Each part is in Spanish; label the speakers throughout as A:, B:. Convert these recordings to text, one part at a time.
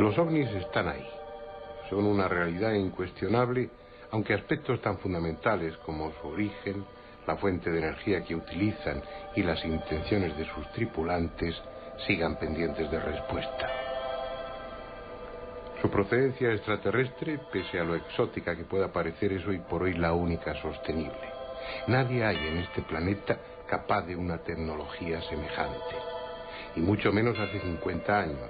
A: Los ovnis están ahí. Son una realidad incuestionable, aunque aspectos tan fundamentales como su origen, la fuente de energía que utilizan y las intenciones de sus tripulantes sigan pendientes de respuesta. Su procedencia extraterrestre, pese a lo exótica que pueda parecer, es hoy por hoy la única sostenible. Nadie hay en este planeta capaz de una tecnología semejante, y mucho menos hace 50 años,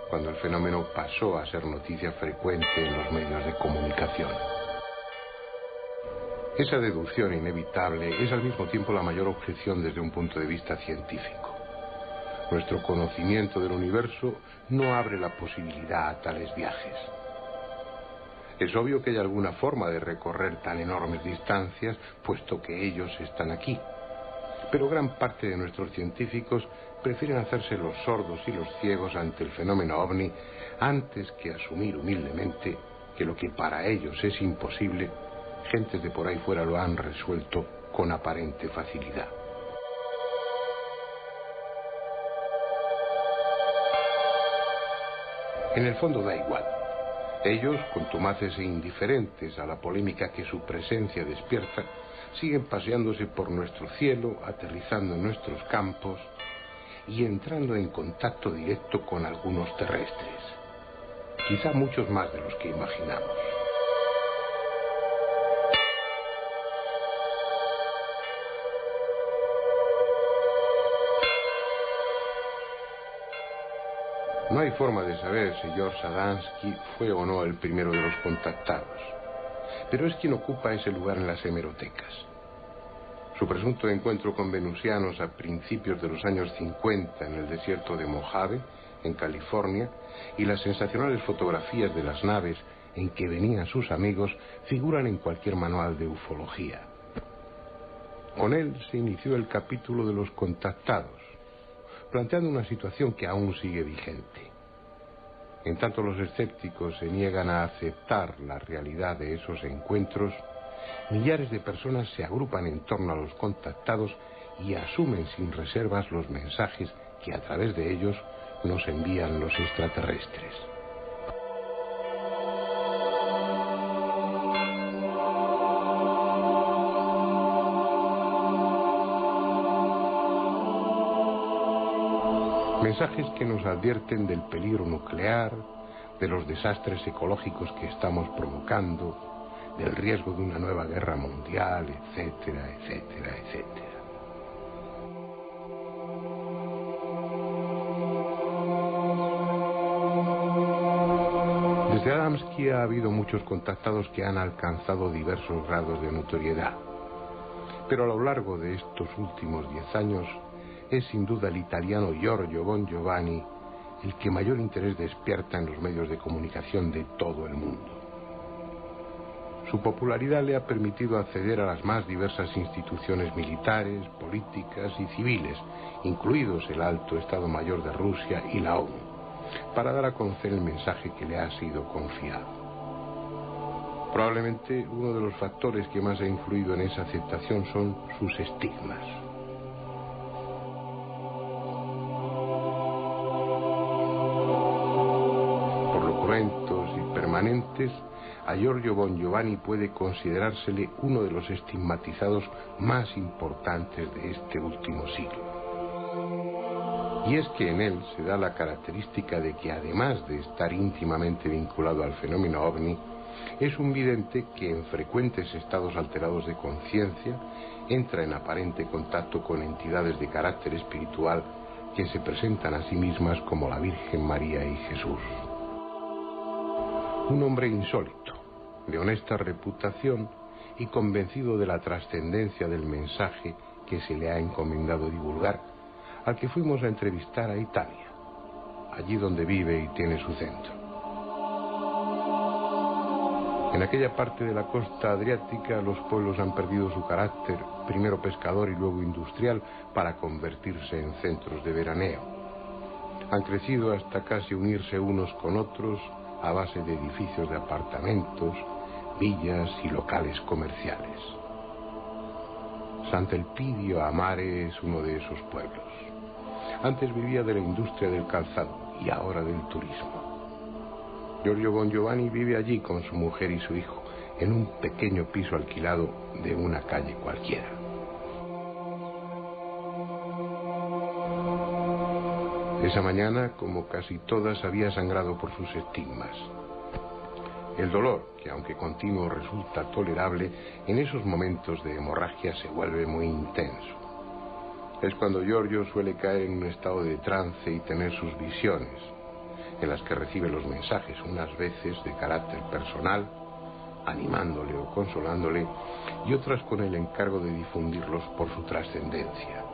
A: cuando el fenómeno pasó a ser noticia frecuente en los medios de comunicación. Esa deducción inevitable es al mismo tiempo la mayor objeción desde un punto de vista científico. Nuestro conocimiento del universo no abre la posibilidad a tales viajes. Es obvio que hay alguna forma de recorrer tan enormes distancias, puesto que ellos están aquí. Pero gran parte de nuestros científicos prefieren hacerse los sordos y los ciegos ante el fenómeno ovni antes que asumir humildemente que lo que para ellos es imposible, gentes de por ahí fuera lo han resuelto con aparente facilidad. En el fondo da igual. Ellos, contumaces e indiferentes a la polémica que su presencia despierta, siguen paseándose por nuestro cielo, aterrizando en nuestros campos y entrando en contacto directo con algunos terrestres. Quizá muchos más de los que imaginamos. No hay forma de saber si George Adamski fue o no el primero de los contactados, pero es quien ocupa ese lugar en las hemerotecas. Su presunto encuentro con venusianos a principios de los años 50 en el desierto de Mojave, en California, y las sensacionales fotografías de las naves en que venían sus amigos figuran en cualquier manual de ufología. Con él se inició el capítulo de los contactados, planteando una situación que aún sigue vigente. En tanto los escépticos se niegan a aceptar la realidad de esos encuentros, millares de personas se agrupan en torno a los contactados y asumen sin reservas los mensajes que a través de ellos nos envían los extraterrestres. Mensajes que nos advierten del peligro nuclear, de los desastres ecológicos que estamos provocando, del riesgo de una nueva guerra mundial, etcétera, etcétera, etcétera. Desde Adamski ha habido muchos contactados que han alcanzado diversos grados de notoriedad, pero a lo largo de estos últimos 10 años es sin duda el italiano Giorgio Bon Giovanni el que mayor interés despierta en los medios de comunicación de todo el mundo. Su popularidad le ha permitido acceder a las más diversas instituciones militares, políticas y civiles, incluidos el Alto Estado Mayor de Rusia y la ONU, para dar a conocer el mensaje que le ha sido confiado. Probablemente uno de los factores que más ha influido en esa aceptación son sus estigmas. Y permanentes, a Giorgio Bon Giovanni puede considerársele uno de los estigmatizados más importantes de este último siglo. Y es que en él se da la característica de que, además de estar íntimamente vinculado al fenómeno ovni, es un vidente que en frecuentes estados alterados de conciencia entra en aparente contacto con entidades de carácter espiritual que se presentan a sí mismas como la Virgen María y Jesús. Un hombre insólito, de honesta reputación y convencido de la trascendencia del mensaje que se le ha encomendado divulgar, al que fuimos a entrevistar a Italia, allí donde vive y tiene su centro. En aquella parte de la costa adriática los pueblos han perdido su carácter, primero pescador y luego industrial, para convertirse en centros de veraneo. Han crecido hasta casi unirse unos con otros a base de edificios de apartamentos, villas y locales comerciales. Sant'Elpidio a Mare es uno de esos pueblos. Antes vivía de la industria del calzado y ahora del turismo. Giorgio Bongiovanni vive allí con su mujer y su hijo, en un pequeño piso alquilado de una calle cualquiera. Esa mañana, como casi todas, había sangrado por sus estigmas. El dolor, que aunque continuo resulta tolerable, en esos momentos de hemorragia se vuelve muy intenso. Es cuando Giorgio suele caer en un estado de trance y tener sus visiones, en las que recibe los mensajes, unas veces de carácter personal, animándole o consolándole, y otras con el encargo de difundirlos por su trascendencia.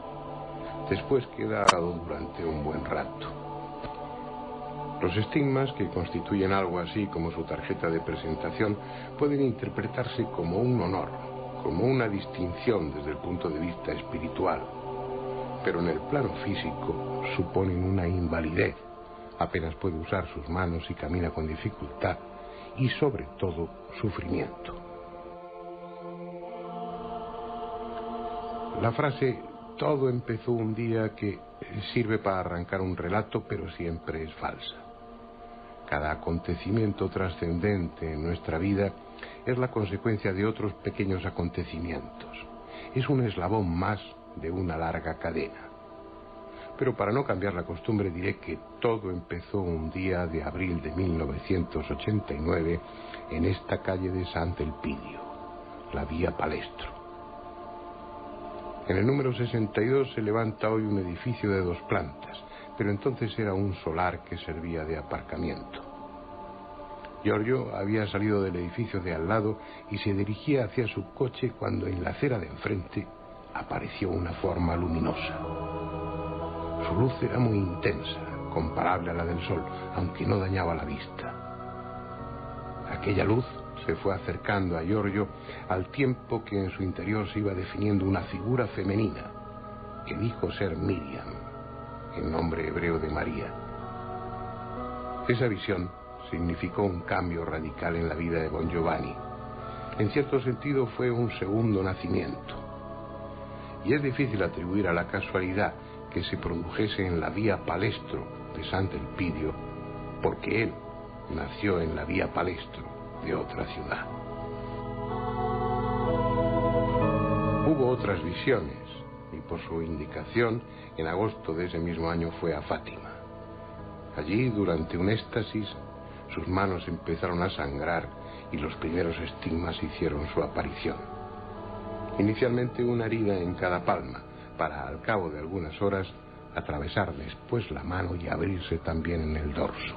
A: Después queda atado durante un buen rato. Los estigmas, que constituyen algo así como su tarjeta de presentación, pueden interpretarse como un honor, como una distinción desde el punto de vista espiritual, pero en el plano físico suponen una invalidez. Apenas puede usar sus manos y camina con dificultad, y sobre todo sufrimiento. La frase "todo empezó un día que" sirve para arrancar un relato, pero siempre es falsa. Cada acontecimiento trascendente en nuestra vida es la consecuencia de otros pequeños acontecimientos. Es un eslabón más de una larga cadena. Pero para no cambiar la costumbre diré que todo empezó un día de abril de 1989 en esta calle de Sant'Elpidio, la vía Palestro. En el número 62 se levanta hoy un edificio de 2 plantas, pero entonces era un solar que servía de aparcamiento. Giorgio había salido del edificio de al lado y se dirigía hacia su coche cuando en la acera de enfrente apareció una forma luminosa. Su luz era muy intensa, comparable a la del sol, aunque no dañaba la vista. Aquella luz se fue acercando a Giorgio al tiempo que en su interior se iba definiendo una figura femenina que dijo ser Miriam, en nombre hebreo de María. Esa visión significó un cambio radical en la vida de Bongiovanni. En cierto sentido fue un segundo nacimiento. Y es difícil atribuir a la casualidad que se produjese en la vía Palestro de Sant'Elpidio, porque él nació en la vía Palestro de otra ciudad. Hubo otras visiones, y por su indicación, en agosto de ese mismo año fue a Fátima. Allí, durante un éxtasis, sus manos empezaron a sangrar y los primeros estigmas hicieron su aparición. Inicialmente una herida en cada palma, para al cabo de algunas horas atravesar después la mano y abrirse también en el dorso.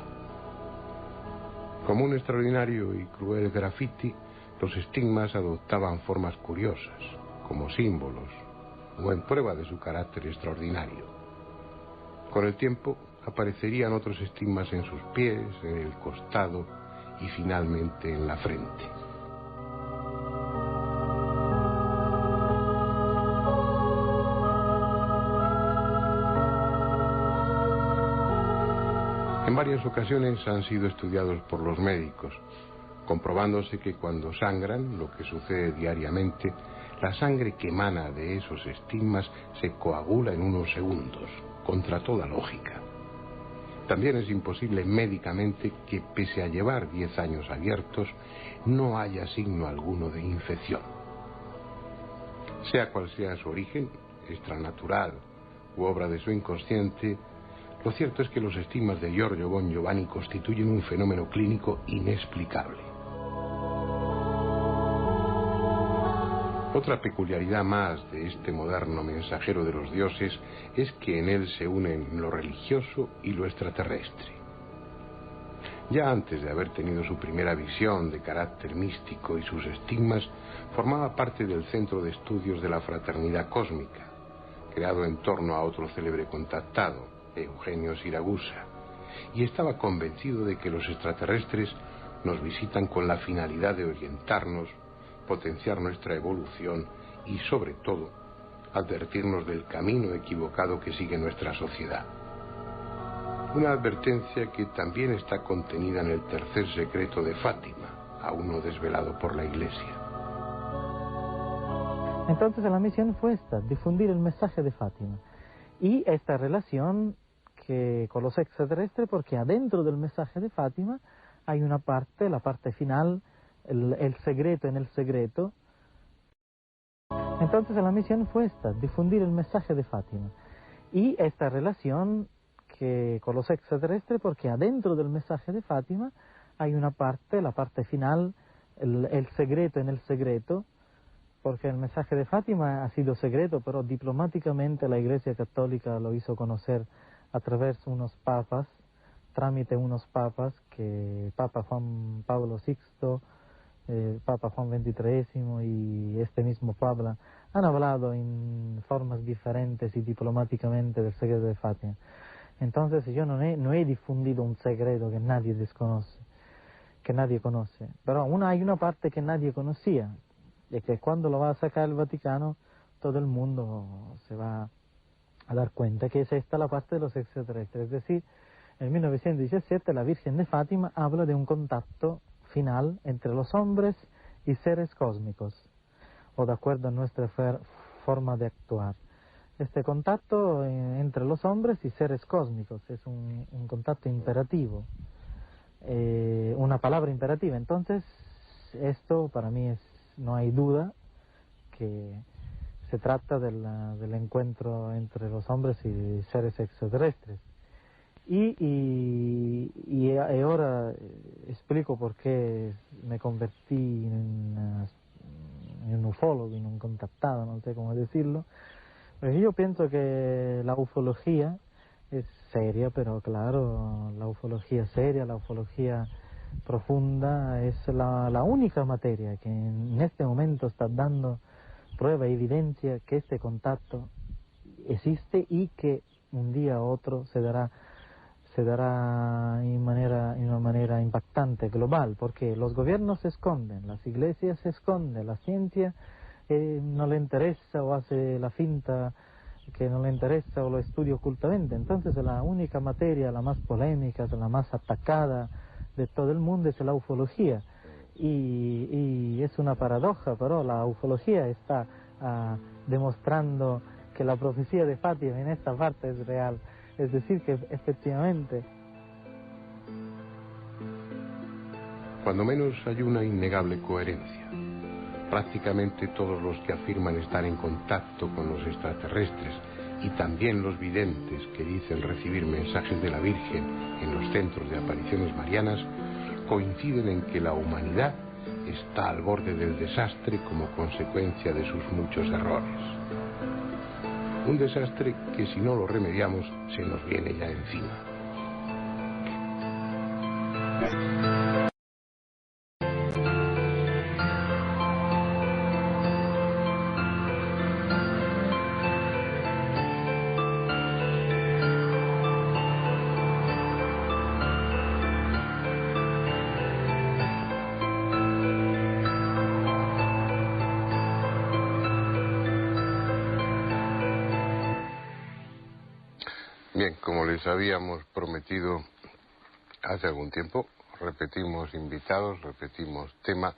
A: Como un extraordinario y cruel graffiti, los estigmas adoptaban formas curiosas, como símbolos o en prueba de su carácter extraordinario. Con el tiempo aparecerían otros estigmas en sus pies, en el costado y finalmente en la frente. En varias ocasiones han sido estudiados por los médicos, comprobándose que cuando sangran, lo que sucede diariamente, la sangre que emana de esos estigmas se coagula en unos segundos, contra toda lógica. También es imposible médicamente que, pese a llevar 10 años abiertos, no haya signo alguno de infección. Sea cual sea su origen, extranatural u obra de su inconsciente, lo cierto es que los estigmas de Giorgio Bongiovanni constituyen un fenómeno clínico inexplicable. Otra peculiaridad más de este moderno mensajero de los dioses es que en él se unen lo religioso y lo extraterrestre. Ya antes de haber tenido su primera visión de carácter místico y sus estigmas, formaba parte del centro de estudios de la fraternidad cósmica, creado en torno a otro célebre contactado, Eugenio Siragusa, y estaba convencido de que los extraterrestres nos visitan con la finalidad de orientarnos, potenciar nuestra evolución y, sobre todo, advertirnos del camino equivocado que sigue nuestra sociedad. Una advertencia que también está contenida en el tercer secreto de Fátima, aún no desvelado por la Iglesia.
B: Entonces la misión fue esta, difundir el mensaje de Fátima y esta relación con los extraterrestres, porque adentro del mensaje de Fátima hay una parte, la parte final, el secreto en el secreto. Entonces la misión fue esta, difundir el mensaje de Fátima. Y esta relación que con los extraterrestres, porque adentro del mensaje de Fátima hay una parte, la parte final, el secreto en el secreto, porque el mensaje de Fátima ha sido secreto, pero diplomáticamente la Iglesia Católica lo hizo conocer a través de unos papas, trámite unos papas, que Papa Juan Pablo VI, Papa Juan XXIII y este mismo Pablo han hablado en formas diferentes y diplomáticamente del secreto de Fátima. Entonces yo no he difundido un secreto que nadie desconoce, que nadie conoce, pero aún hay una parte que nadie conocía, y que cuando lo va a sacar el Vaticano todo el mundo se va a dar cuenta que es esta la parte de los extraterrestres. Es decir, en 1917 la Virgen de Fátima habla de un contacto final entre los hombres y seres cósmicos, o de acuerdo a nuestra forma de actuar. Este contacto entre los hombres y seres cósmicos es un contacto imperativo, una palabra imperativa. Entonces, esto para mí no hay duda que se trata del encuentro entre los hombres y seres extraterrestres. Y ahora explico por qué me convertí en un ufólogo, en un contactado, no sé cómo decirlo. Pues yo pienso que la ufología es seria, pero claro, la ufología seria, la ufología profunda es la única materia que en este momento está dando prueba y evidencia que este contacto existe y que un día u otro se dará en una manera impactante, global, porque los gobiernos se esconden, las iglesias se esconden, la ciencia no le interesa o hace la finta que no le interesa o lo estudia ocultamente. Entonces la única materia, la más polémica, la más atacada de todo el mundo es la ufología. Y es una paradoja, pero la ufología está demostrando que la profecía de Fátima en esta parte es real. Es decir, que efectivamente...
A: Cuando menos hay una innegable coherencia. Prácticamente todos los que afirman estar en contacto con los extraterrestres y también los videntes que dicen recibir mensajes de la Virgen en los centros de apariciones marianas coinciden en que la humanidad está al borde del desastre como consecuencia de sus muchos errores. Un desastre que si no lo remediamos se nos viene ya encima. Bien, como les habíamos prometido hace algún tiempo, repetimos invitados, repetimos tema,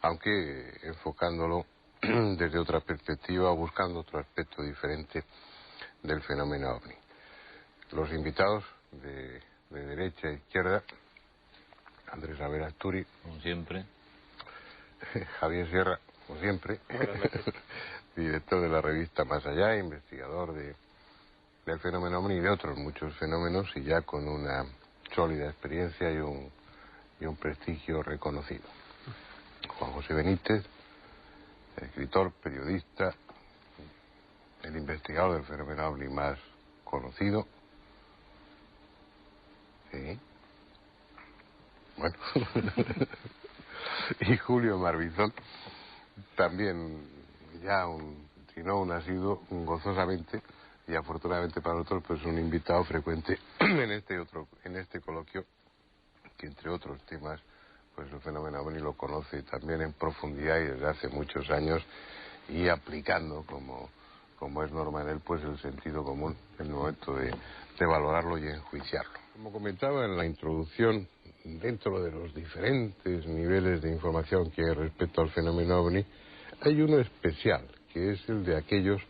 A: aunque enfocándolo desde otra perspectiva, buscando otro aspecto diferente del fenómeno OVNI. Los invitados de derecha a izquierda: Andrés Rivera Asturi,
C: como siempre.
A: Javier Sierra, como siempre, director de la revista Más Allá, investigador del fenómeno OVNI y de otros muchos fenómenos, y ya con una sólida experiencia y un prestigio reconocido. Juan José Benítez, escritor, periodista, el investigador del fenómeno OVNI más conocido. Sí. Bueno. Y Julio Marbizón, también ya si no un asiduo, gozosamente y afortunadamente para nosotros, pues un invitado frecuente en este coloquio, que entre otros temas, pues el fenómeno OVNI lo conoce también en profundidad y desde hace muchos años, y aplicando, como es norma en él, pues el sentido común en el momento de valorarlo y enjuiciarlo. Como comentaba en la introducción, dentro de los diferentes niveles de información que hay respecto al fenómeno OVNI, hay uno especial, que es el de aquellos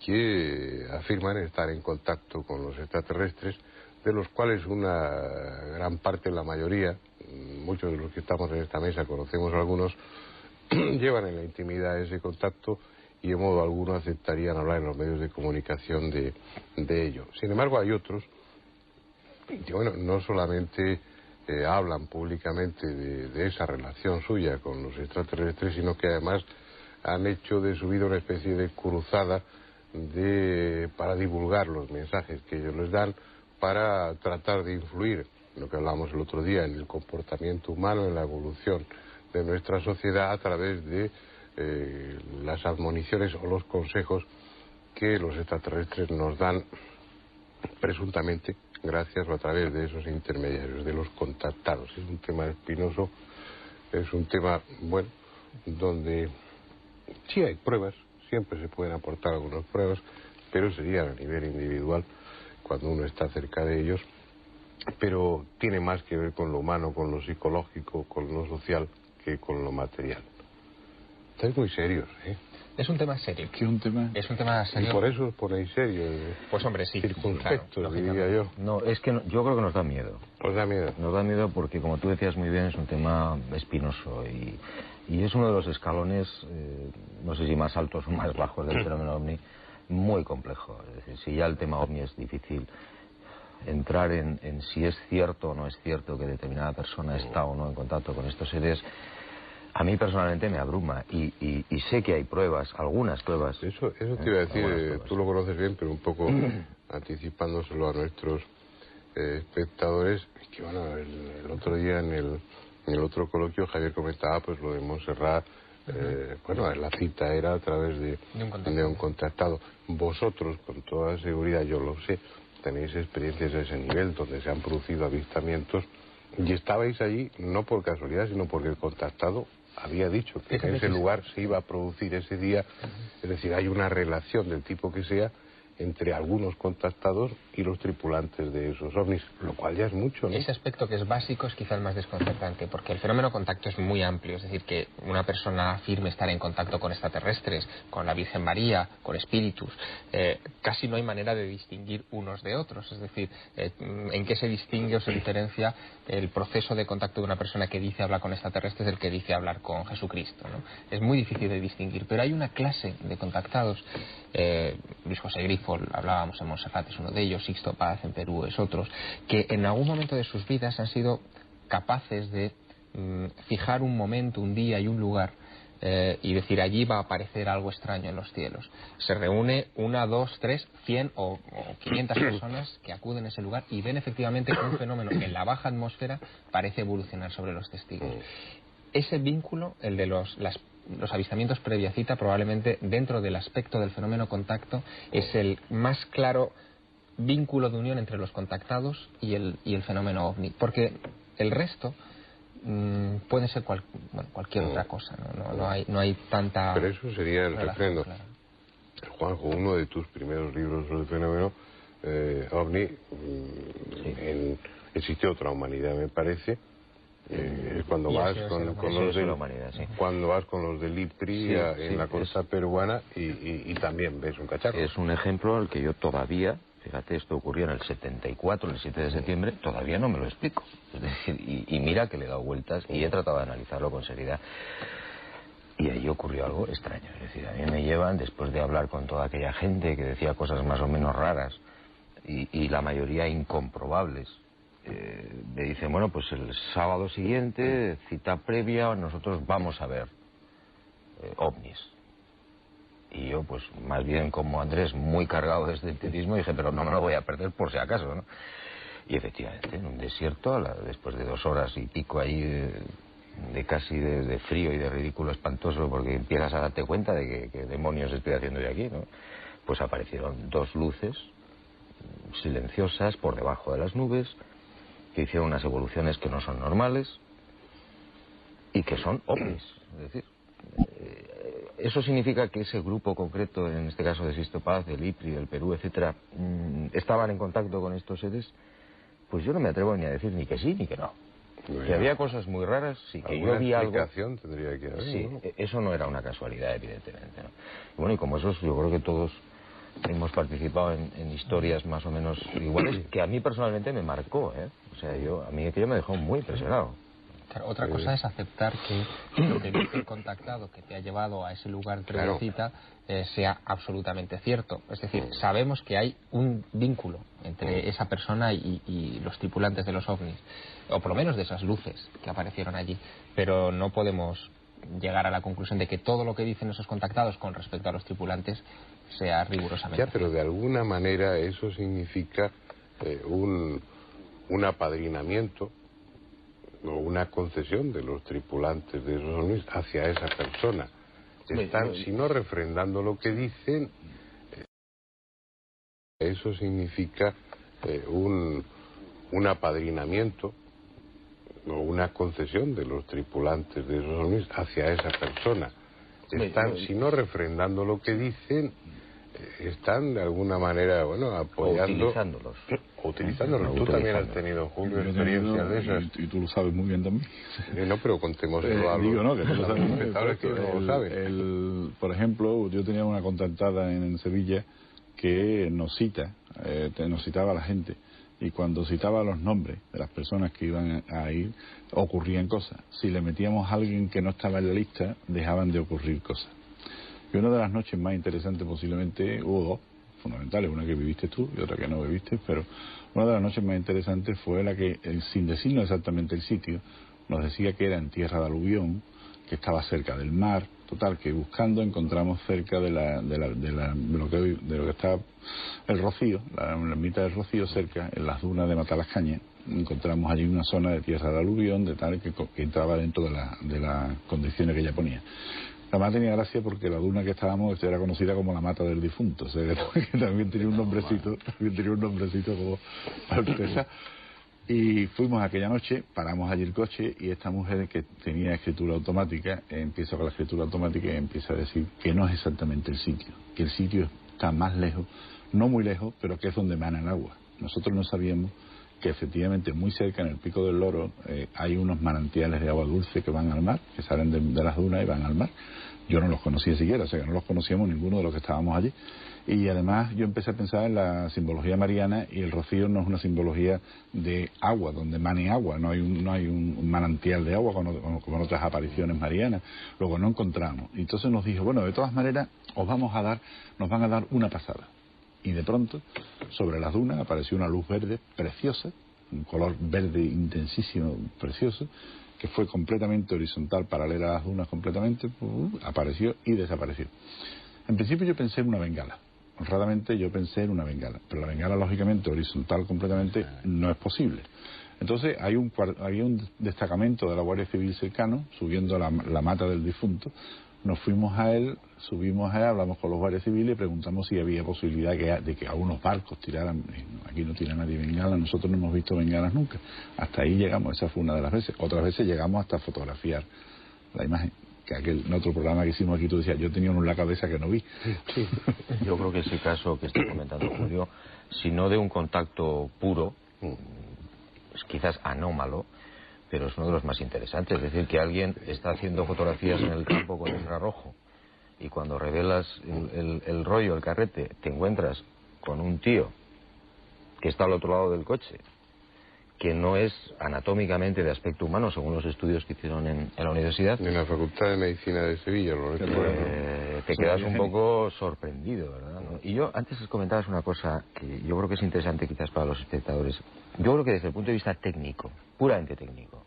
A: que afirman estar en contacto con los extraterrestres, de los cuales una gran parte, la mayoría, muchos de los que estamos en esta mesa conocemos a algunos, llevan en la intimidad ese contacto y de modo alguno aceptarían hablar en los medios de comunicación de ello. Sin embargo, hay otros que, bueno, no solamente hablan públicamente de esa relación suya con los extraterrestres, sino que además han hecho de su vida una especie de cruzada para divulgar los mensajes que ellos les dan, para tratar de influir, lo que hablamos el otro día, en el comportamiento humano, en la evolución de nuestra sociedad a través de las admoniciones o los consejos que los extraterrestres nos dan presuntamente gracias o a través de esos intermediarios, de los contactados. Es un tema espinoso, es un tema, bueno, donde sí hay pruebas, siempre se pueden aportar algunas pruebas, pero sería a nivel individual cuando uno está cerca de ellos, pero tiene más que ver con lo humano, con lo psicológico, con lo social, que con lo material. Estáis muy serios, ¿eh?
C: Es un tema serio.
D: ¿Qué un tema?
C: Es un tema serio.
A: Y por eso os ponéis serios.
C: Pues hombre, sí.
A: Circunspectos,
C: claro,
A: diría yo.
E: No, es que yo creo que nos da miedo.
A: ¿Os da miedo?
E: Nos da miedo porque, como tú decías muy bien, es un tema espinoso y es uno de los escalones, no sé si más altos o más bajos del fenómeno OVNI, muy complejo. Es decir, si ya el tema OVNI es difícil, entrar en si es cierto o no es cierto que determinada persona está o no en contacto con estos seres, a mí personalmente me abruma y sé que hay pruebas, algunas pruebas.
A: Eso te iba a decir, tú lo conoces bien, pero un poco anticipándoselo a nuestros espectadores, que bueno, el otro día en el otro coloquio Javier comentaba pues lo de Montserrat, bueno, la cita era a través de un contactado. Vosotros, con toda seguridad, yo lo sé, tenéis experiencias a ese nivel donde se han producido avistamientos y estabais allí no por casualidad, sino porque el contactado había dicho que en ese lugar se iba a producir ese día. Es decir, hay una relación del tipo que sea entre algunos contactados y los tripulantes de esos ovnis, lo cual ya es mucho, ¿no?
C: Ese aspecto que es básico es quizás más desconcertante, porque el fenómeno contacto es muy amplio, es decir, que una persona afirme estar en contacto con extraterrestres, con la Virgen María, con espíritus, casi no hay manera de distinguir unos de otros, es decir, en qué se distingue o se diferencia el proceso de contacto de una persona que dice hablar con extraterrestres del que dice hablar con Jesucristo, ¿no? Es muy difícil de distinguir, pero hay una clase de contactados, Luis José Grifo, hablábamos en Montserrat, es uno de ellos, Sixto Paz en Perú es otros, que en algún momento de sus vidas han sido capaces de fijar un momento, un día y un lugar y decir allí va a aparecer algo extraño en los cielos. Se reúne 1, 2, 3, 100 o 500 personas que acuden a ese lugar y ven efectivamente que un fenómeno en la baja atmósfera parece evolucionar sobre los testigos. Ese vínculo, el de los avistamientos previa cita, probablemente dentro del aspecto del fenómeno contacto es el más claro vínculo de unión entre los contactados y el fenómeno OVNI, porque el resto puede ser cualquier otra cosa, no hay tanta.
A: Pero eso sería el refrendo.
C: Claro.
A: Juanjo, uno de tus primeros libros sobre el fenómeno OVNI, existe otra humanidad, me parece. Cuando vas con los de
E: la humanidad, sí.
A: Cuando vas con los del IPRI en la costa peruana y también ves un cacharro.
E: Es un ejemplo al que yo todavía, fíjate, esto ocurrió en el 74, el 7 de septiembre, todavía no me lo explico. Es decir, y mira que le he dado vueltas y he tratado de analizarlo con seriedad. Y ahí ocurrió algo extraño. Es decir, a mí me llevan, después de hablar con toda aquella gente que decía cosas más o menos raras y la mayoría incomprobables, me dicen, bueno, pues el sábado siguiente, cita previa, nosotros vamos a ver ovnis. Y yo, pues, más bien como Andrés, muy cargado de escepticismo, dije, pero no me lo voy a perder por si acaso, ¿no? Y efectivamente, en un desierto, después de 2 horas y pico ahí de casi de frío y de ridículo espantoso, porque empiezas a darte cuenta de que demonios estoy haciendo yo aquí, ¿no? Pues aparecieron 2 luces silenciosas por debajo de las nubes, que hicieron unas evoluciones que no son normales y que son ovnis. Es decir, eso significa que ese grupo concreto, en este caso de Sixto Paz, del IPRI, del Perú, etcétera, estaban en contacto con estos seres. Pues yo no me atrevo ni a decir ni que sí ni que no. Que había cosas muy raras, sí, que yo vi algo.
A: Tendría que haber,
E: sí,
A: ¿no?
E: Eso no era una casualidad, evidentemente, ¿no? Y bueno, y como esos, yo creo que todos hemos participado en historias más o menos iguales, que a mí personalmente me marcó, ¿eh? O sea, a mí aquello me dejó muy impresionado.
C: Claro, otra cosa es aceptar que lo que dice el contactado que te ha llevado a ese lugar de la cita sea absolutamente cierto. Es decir, sabemos que hay un vínculo entre esa persona y los tripulantes de los ovnis, o por lo menos de esas luces que aparecieron allí, pero no podemos llegar a la conclusión de que todo lo que dicen esos contactados con respecto a los tripulantes sea rigurosamente
A: pero de alguna manera eso significa un apadrinamiento o una concesión de los tripulantes de esos ovnis hacia esa persona. Están, si no refrendando lo que dicen, eso significa un apadrinamiento o una concesión de los tripulantes de esos ovnis hacia esa persona. Están, si no refrendando lo que dicen, están de alguna manera, apoyando... O utilizándolos. Tú también has tenido, Julio, experiencias de esas.
D: Y tú lo sabes muy bien también.
A: No, pero contémoslo algo.
D: Digo, no, que no lo sabes.
A: Que no lo sabe.
D: Por ejemplo, yo tenía una contactada en Sevilla que nos citaba a la gente. Y cuando citaba los nombres de las personas que iban a ir, ocurrían cosas. Si le metíamos a alguien que no estaba en la lista, dejaban de ocurrir cosas. Y una de las noches más interesantes posiblemente, hubo dos fundamentales, una que viviste tú y otra que no viviste, pero una de las noches más interesantes fue la que, sin decirnos exactamente el sitio, nos decía que era en tierra de aluvión, que estaba cerca del mar. Total, que buscando encontramos cerca de lo que está el Rocío, la ermita del Rocío, cerca, en las dunas de Matalascaña, encontramos allí una zona de tierra de aluvión, de tal que entraba dentro de las condiciones que ella ponía. Además tenía gracia porque la duna que estábamos era conocida como la mata del difunto, o sea, que también tenía un nombrecito como Alteza. Y fuimos aquella noche, paramos allí el coche y esta mujer que tenía escritura automática empieza con la escritura automática y empieza a decir que no es exactamente el sitio, que el sitio está más lejos, no muy lejos, pero que es donde emana el agua. Nosotros no sabíamos que efectivamente muy cerca, en el Pico del Loro, hay unos manantiales de agua dulce que van al mar, que salen de las dunas y van al mar. Yo no los conocía siquiera, o sea que no los conocíamos ninguno de los que estábamos allí. Y además yo empecé a pensar en la simbología mariana, y el Rocío no es una simbología de agua, donde mane agua, no hay un manantial de agua como en otras apariciones marianas. Luego no encontramos. Y entonces nos dijo, bueno, de todas maneras nos van a dar una pasada. Y de pronto, sobre las dunas apareció una luz verde preciosa, un color verde intensísimo, precioso, que fue completamente horizontal, paralela a las dunas completamente, apareció y desapareció. En principio yo pensé en una bengala, honradamente yo pensé en una bengala, pero la bengala lógicamente horizontal completamente no es posible. Entonces había un destacamento de la Guardia Civil cercano, subiendo la mata del difunto. Nos fuimos a él, subimos a él, hablamos con los guardias civiles y preguntamos si había posibilidad de que algunos barcos tiraran. Aquí no tira nadie bengala, nosotros no hemos visto bengalas nunca. Hasta ahí llegamos, esa fue una de las veces. Otras veces llegamos hasta fotografiar la imagen, que en otro programa que hicimos aquí tú decías, yo tenía uno en la cabeza que no vi.
E: Sí. Yo creo que ese caso que está comentando Julio, si no de un contacto puro, es quizás anómalo, pero es uno de los más interesantes. Es decir, que alguien está haciendo fotografías en el campo con infrarrojo y cuando revelas el rollo, el carrete, te encuentras con un tío que está al otro lado del coche, que no es anatómicamente de aspecto humano, según los estudios que hicieron en la universidad.
A: En la Facultad de Medicina de Sevilla,
E: te quedas un poco sorprendido, ¿verdad? ¿No? Y yo, antes comentabas una cosa que yo creo que es interesante quizás para los espectadores. Yo creo que desde el punto de vista técnico, puramente técnico,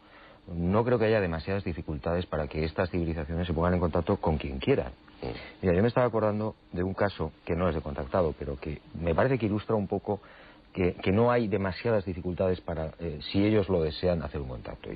E: no creo que haya demasiadas dificultades para que estas civilizaciones se pongan en contacto con quien quieran. Mira, yo me estaba acordando de un caso que no es de contactado, pero que me parece que ilustra un poco que no hay demasiadas dificultades para, si ellos lo desean, hacer un contacto.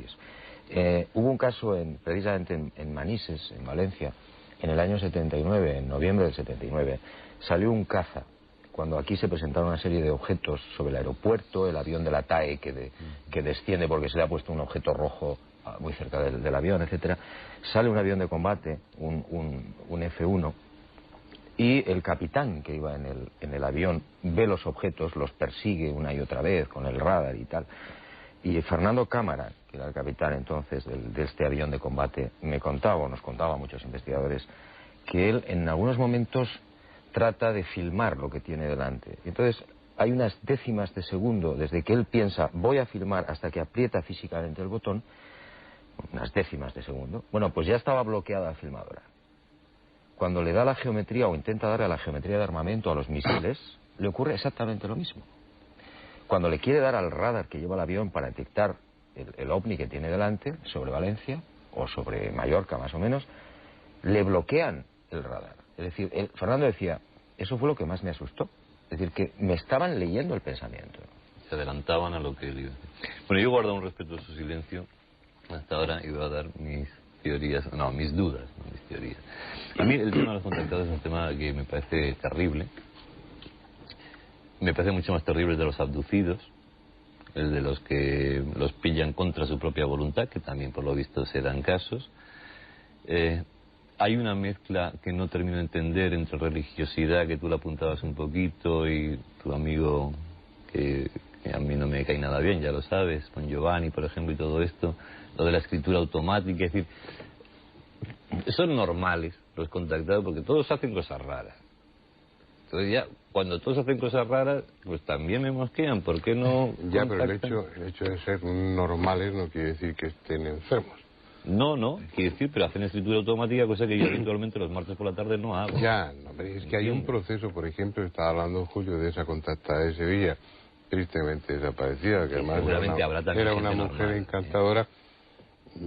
E: Hubo un caso precisamente en Manises, en Valencia, en el año 79, en noviembre del 79, salió un caza. Cuando aquí se presentaron una serie de objetos sobre el aeropuerto, el avión de la TAE que desciende porque se le ha puesto un objeto rojo muy cerca del avión, etcétera, sale un avión de combate, un F-1, y el capitán que iba en el avión ve los objetos, los persigue una y otra vez con el radar y tal. Y Fernando Cámara, que era el capitán entonces de este avión de combate, nos contaba a muchos investigadores, que él en algunos momentos trata de filmar lo que tiene delante. Entonces hay unas décimas de segundo desde que él piensa voy a filmar hasta que aprieta físicamente el botón, unas décimas de segundo. Bueno, pues ya estaba bloqueada la filmadora. Cuando le da la geometría o intenta darle a la geometría de armamento a los misiles, le ocurre exactamente lo mismo. Cuando le quiere dar al radar que lleva el avión para detectar el ovni que tiene delante, sobre Valencia o sobre Mallorca más o menos, le bloquean el radar. Es decir, Fernando decía, eso fue lo que más me asustó. Es decir, que me estaban leyendo el pensamiento.
F: Se adelantaban a lo que él iba a decir. Bueno, yo guardo un respetuoso silencio hasta ahora y voy a dar mis teorías, no, mis dudas, no mis teorías. A mí el tema de los contactados es un tema que me parece terrible. Me parece mucho más terrible el de los abducidos, el de los que los pillan contra su propia voluntad, que también por lo visto se dan casos. Hay una mezcla que no termino de entender entre religiosidad, que tú la apuntabas un poquito, y tu amigo, que a mí no me cae nada bien, ya lo sabes, con Giovanni, por ejemplo, y todo esto, lo de la escritura automática, es decir, son normales los contactados porque todos hacen cosas raras. Entonces ya, cuando todos hacen cosas raras, pues también me mosquean, ¿por qué no?
A: Ya, pero el hecho de ser normales no quiere decir que estén enfermos.
F: No, quiere decir, pero hacen escritura automática, cosa que yo habitualmente los martes por la tarde no hago.
A: Ya, no, pero es que hay un proceso, por ejemplo, estaba hablando Julio de esa contactada de Sevilla, tristemente desaparecida, que además era una mujer encantadora.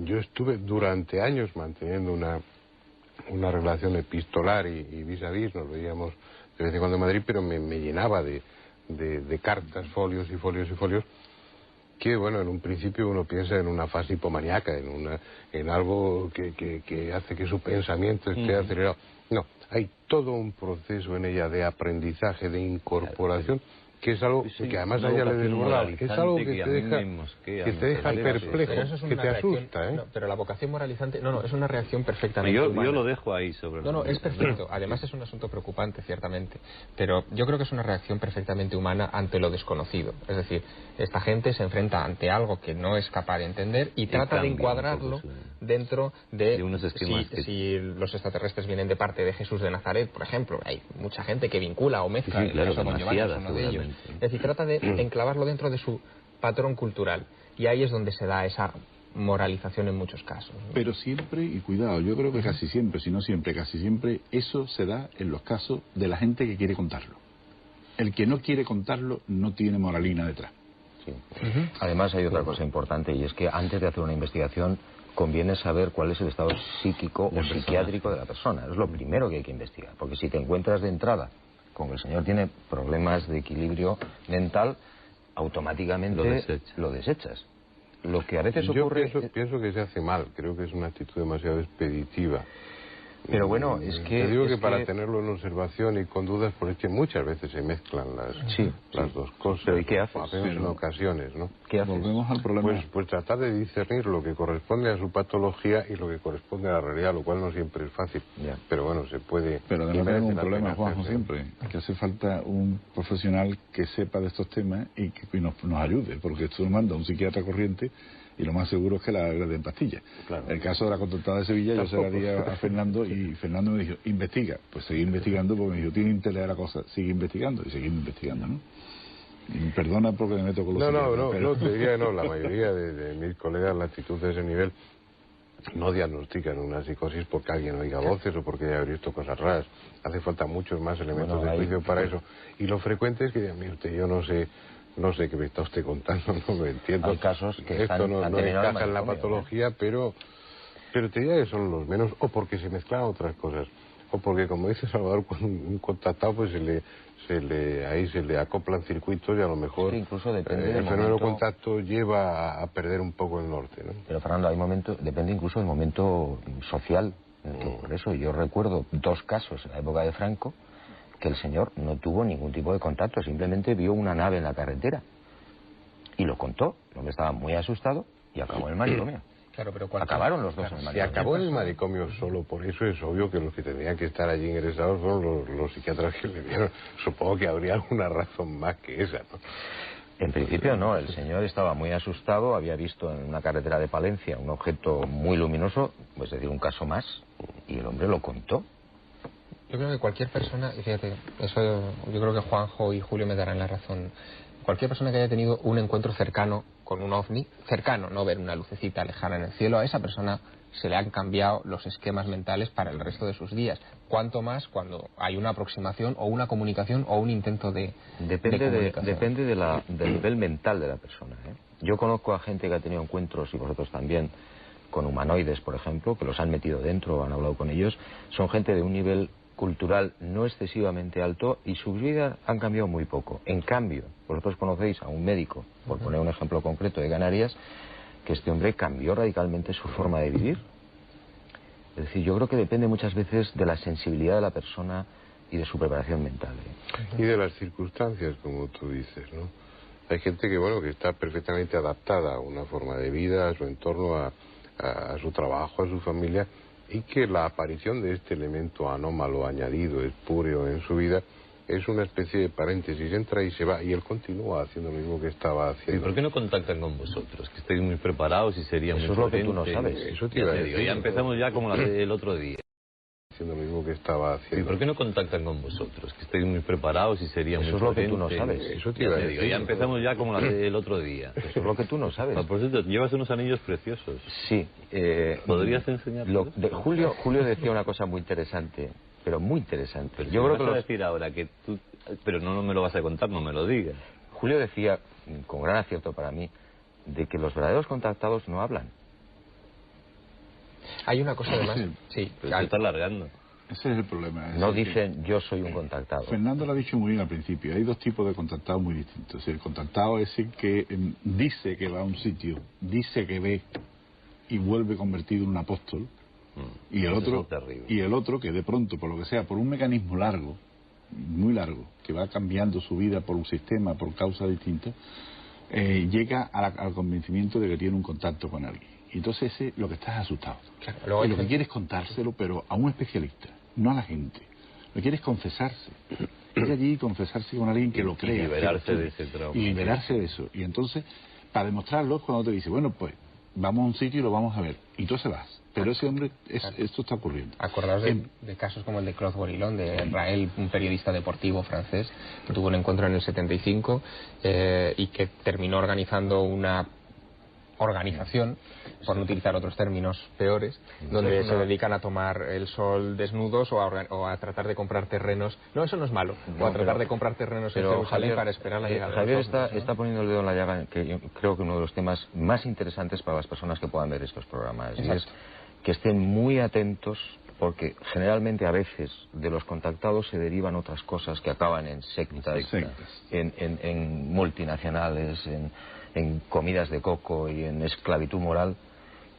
A: Yo estuve durante años manteniendo una relación epistolar y vis a vis, nos veíamos de vez en cuando en Madrid, pero me llenaba de cartas, folios y folios y folios, que bueno, en un principio uno piensa en una fase hipomaníaca, en algo que hace que su pensamiento esté acelerado. No, hay todo un proceso en ella de aprendizaje, de incorporación, que es algo que además a ella le desborda, es algo que te deja perplejo, que te asusta, ¿eh?
C: No, pero la vocación moralizante, no, es una reacción perfectamente humana.
F: Yo lo dejo ahí sobre
C: No, es perfecto. Además es un asunto preocupante, ciertamente. Pero yo creo que es una reacción perfectamente humana ante lo desconocido. Es decir, esta gente se enfrenta ante algo que no es capaz de entender y trata de encuadrarlo dentro de
F: unos esquemas
C: si los extraterrestres vienen de parte de Jesús de Nazaret, por ejemplo. Hay mucha gente que vincula o mezcla el caso con Giovanni, es uno de ellos. Es decir, trata de enclavarlo dentro de su patrón cultural. Y ahí es donde se da esa moralización en muchos casos, ¿no?
D: Pero siempre, y cuidado, yo creo que casi siempre, si no siempre, casi siempre, eso se da en los casos de la gente que quiere contarlo. El que no quiere contarlo no tiene moralina detrás.
E: Sí. Además hay otra cosa importante, y es que antes de hacer una investigación conviene saber cuál es el estado psíquico o psiquiátrico de la persona. Es lo primero que hay que investigar, porque si te encuentras de entrada con que el señor tiene problemas de equilibrio mental, automáticamente lo desechas. Lo que a veces ocurre...
A: Yo pienso que se hace mal, creo que es una actitud demasiado expeditiva.
E: Pero bueno, es que...
A: Te digo que para tenerlo en observación y con dudas, porque es que muchas veces se mezclan las dos cosas.
E: ¿Pero y qué haces?
A: En ocasiones, ¿no?
E: ¿Qué haces?
D: Volvemos al problema.
A: Pues tratar de discernir lo que corresponde a su patología y lo que corresponde a la realidad, lo cual no siempre es fácil.
E: Ya.
A: Pero bueno, se puede...
D: Pero además tenemos un problema, Juanjo, siempre, que hace falta un profesional que sepa de estos temas y que nos ayude, porque esto nos manda a un psiquiatra corriente y lo más seguro es que la den pastillas.
A: Claro.
D: El caso de la contactada de Sevilla, yo se la di a Fernando y Fernando me dijo, investiga. Pues seguí investigando porque me dijo, tiene interés la cosa, sigue investigando y seguimos investigando, ¿no? Y perdona porque me meto con los
A: No, te diría que no, la mayoría de mis colegas, la actitud de ese nivel, no diagnostican una psicosis porque alguien oiga voces o porque haya visto cosas raras. Hace falta muchos más elementos de juicio para eso. Y lo frecuente es que, mire usted, yo no sé qué me está usted contando, no lo entiendo.
E: Hay casos que
A: esto no encaja en la patología, pero te diría que son los menos, o porque se mezclan otras cosas, o porque, como dice Salvador, con un contactado pues ahí se le acoplan circuitos y a lo mejor
E: incluso depende
A: el fenómeno contacto lleva a perder un poco el norte, ¿no?
E: Pero Fernando, hay momentos, depende incluso del momento social. Por eso yo recuerdo 2 casos en la época de Franco que el señor no tuvo ningún tipo de contacto, simplemente vio una nave en la carretera y lo contó. El hombre estaba muy asustado y acabó en el manicomio.
C: Claro, pero
E: acabaron los dos en el manicomio.
A: Si acabó en el manicomio solo por eso, es obvio que los que tendrían que estar allí ingresados fueron los psiquiatras que le dieron. Supongo que habría alguna razón más que esa, ¿no?
E: En principio no, el señor estaba muy asustado, había visto en una carretera de Palencia un objeto muy luminoso, es decir, un caso más, y el hombre lo contó.
C: Yo creo que cualquier persona, y fíjate, eso yo creo que Juanjo y Julio me darán la razón, cualquier persona que haya tenido un encuentro cercano con un ovni, cercano, no ver una lucecita lejana en el cielo, a esa persona se le han cambiado los esquemas mentales para el resto de sus días. Cuanto más cuando hay una aproximación o una comunicación o un intento de comunicación.
E: Depende del nivel mental de la persona, ¿eh? Yo conozco a gente que ha tenido encuentros, y vosotros también, con humanoides, por ejemplo, que los han metido dentro, han hablado con ellos. Son gente de un nivel cultural no excesivamente alto y sus vidas han cambiado muy poco. En cambio, vosotros conocéis a un médico, por poner un ejemplo concreto de Canarias, que este hombre cambió radicalmente su forma de vivir. Es decir, yo creo que depende muchas veces de la sensibilidad de la persona y de su preparación mental, ¿eh?
A: Y de las circunstancias, como tú dices, ¿no? Hay gente que, bueno, que está perfectamente adaptada a una forma de vida, a su entorno, a su trabajo, a su familia, y que la aparición de este elemento anómalo añadido, espúreo en su vida, es una especie de paréntesis, entra y se va, y él continúa haciendo lo mismo que estaba haciendo.
F: ¿Y por qué no contactan con vosotros? Que estáis muy preparados y sería muy
E: Eso es lo que tú no sabes.
A: Eso te iba a decir.
F: Ya empezamos ya como el otro día.
A: Haciendo lo mismo que estaba haciendo.
F: ¿Y por qué no contactan con vosotros? Que estáis muy preparados y sería muy
E: Eso es lo que tú no sabes.
A: Eso te iba a decir.
F: Ya empezamos ya como el otro día.
E: Eso es lo que tú no sabes.
F: Por cierto, llevas unos anillos preciosos.
E: Sí.
F: ¿Podrías enseñarlos?
E: Julio decía una cosa muy interesante, pero muy interesante.
F: Pero
E: yo
F: si
E: creo que
F: vas a decir ahora que tú... Pero no me lo vas a contar, no me lo digas.
E: Julio decía, con gran acierto para mí, de que los verdaderos contactados no hablan.
C: Hay una cosa además... Sí,
F: pero se está alargando.
D: Ese es el problema.
E: No dicen yo soy un contactado.
D: Fernando lo ha dicho muy bien al principio. Hay dos tipos de contactados muy distintos. El contactado es el que dice que va a un sitio, dice que ve y vuelve convertido en un apóstol. Y el otro que de pronto, por lo que sea, por un mecanismo largo, muy largo, que va cambiando su vida por un sistema, por causas distintas, llega al convencimiento de que tiene un contacto con alguien. Y entonces ese lo que estás asustado.
C: Claro,
D: y lo que quieres contárselo, pero a un especialista, no a la gente. Lo quieres confesarse. Ir allí y confesarse con alguien que lo crea.
F: Y liberarse de ese trauma.
D: Y liberarse de eso. Y entonces, para demostrarlo, es cuando te dice, bueno, pues vamos a un sitio y lo vamos a ver. Y tú se vas. Pero ese hombre, esto está ocurriendo.
C: Acordaos de casos como el de Claude Borilón, de Raël, un periodista deportivo francés, que tuvo un encuentro en el 75 y que terminó organizando una organización, por no utilizar otros términos peores, donde se dedican a tomar el sol desnudos o a tratar de comprar terrenos. No, eso no es malo. O a tratar de comprar terrenos en Jerusalén para esperar la llegada.
E: Javier
C: de los ovnis,
E: está poniendo el dedo en la llaga, que yo creo que uno de los temas más interesantes para las personas que puedan ver estos programas. Y es que estén muy atentos, porque generalmente a veces de los contactados se derivan otras cosas que acaban en sectas, en multinacionales, en comidas de coco y en esclavitud moral,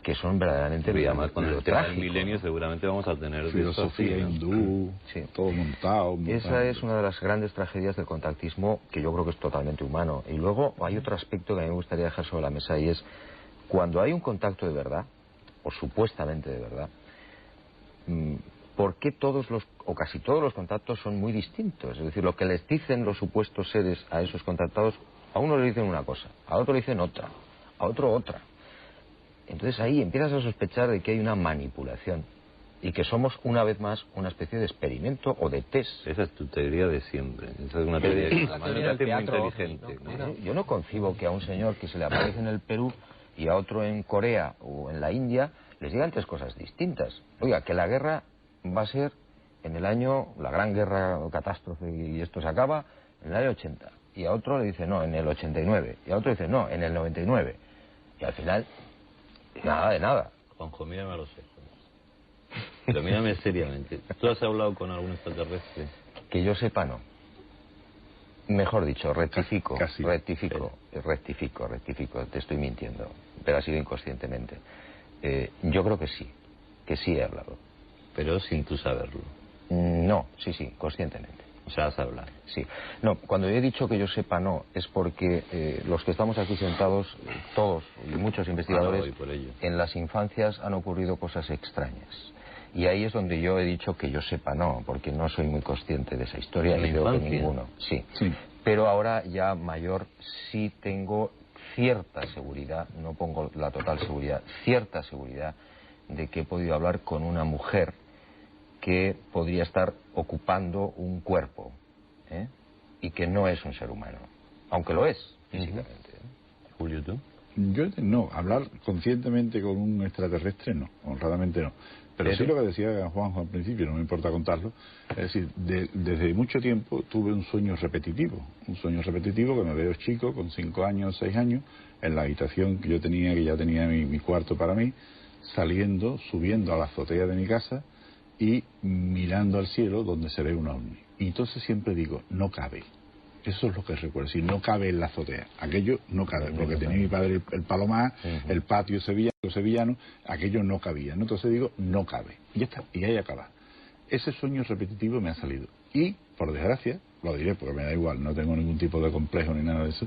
E: que son verdaderamente
F: además con el tema del
E: trágico.
F: Milenio seguramente vamos a tener
D: filosofía hindú, todo montado.
E: Esa es una de las grandes tragedias del contactismo, que yo creo que es totalmente humano. Y luego hay otro aspecto que a mí me gustaría dejar sobre la mesa, y es cuando hay un contacto de verdad, o supuestamente de verdad, ¿por qué todos o casi todos los contactos son muy distintos? Es decir, lo que les dicen los supuestos seres a esos contactados, a uno le dicen una cosa, a otro le dicen otra, a otro otra. Entonces ahí empiezas a sospechar de que hay una manipulación y que somos una vez más una especie de experimento o de test.
F: Esa es tu teoría de siempre. Esa es una teoría que además me parece muy inteligente.
E: Yo no concibo que a un señor que se le aparece en el Perú y a otro en Corea o en la India les digan tres cosas distintas. Oiga, que la guerra va a ser en el año, la gran guerra o catástrofe, y esto se acaba en el año 80. Y a otro le dice no, en el 89. Y a otro dice no, en el 99. Y al final, nada de nada.
F: Juanjo, mírame a los ojos. Pero mírame seriamente. ¿Tú has hablado con algún extraterrestre?
E: Que yo sepa, no. Mejor dicho, rectifico, te estoy mintiendo, pero ha sido inconscientemente. Yo creo que sí he hablado.
F: Pero sin tú saberlo.
E: No, sí, conscientemente.
F: O sea, has hablado.
E: Sí. No, cuando he dicho que yo sepa no, es porque los que estamos aquí sentados, todos y muchos investigadores, en las infancias han ocurrido cosas extrañas. Y ahí es donde yo he dicho que yo sepa no, porque no soy muy consciente de esa historia y creo que ninguno. Sí. Pero ahora ya mayor sí tengo cierta seguridad, no pongo la total seguridad, cierta seguridad de que he podido hablar con una mujer que podría estar ocupando un cuerpo, y que no es un ser humano. aunque lo es físicamente.
F: Julio, ¿tú?
D: Yo no, hablar conscientemente con un extraterrestre no, honradamente no. Pero sí lo que decía Juanjo al principio, no me importa contarlo, es decir, desde mucho tiempo tuve un sueño repetitivo que me veo chico, con 5 años, 6 años, en la habitación que yo tenía, que ya tenía mi cuarto para mí, saliendo, subiendo a la azotea de mi casa y mirando al cielo donde se ve un ovni. Y entonces siempre digo, no cabe. Eso es lo que recuerdo, si no cabe en la azotea, aquello no cabe, porque tenía mi padre el palomar, el patio sevillano, aquello no cabía, ¿no? Entonces digo, no cabe, y ya está, y ahí acaba. Ese sueño repetitivo me ha salido, y por desgracia, lo diré porque me da igual, no tengo ningún tipo de complejo ni nada de eso,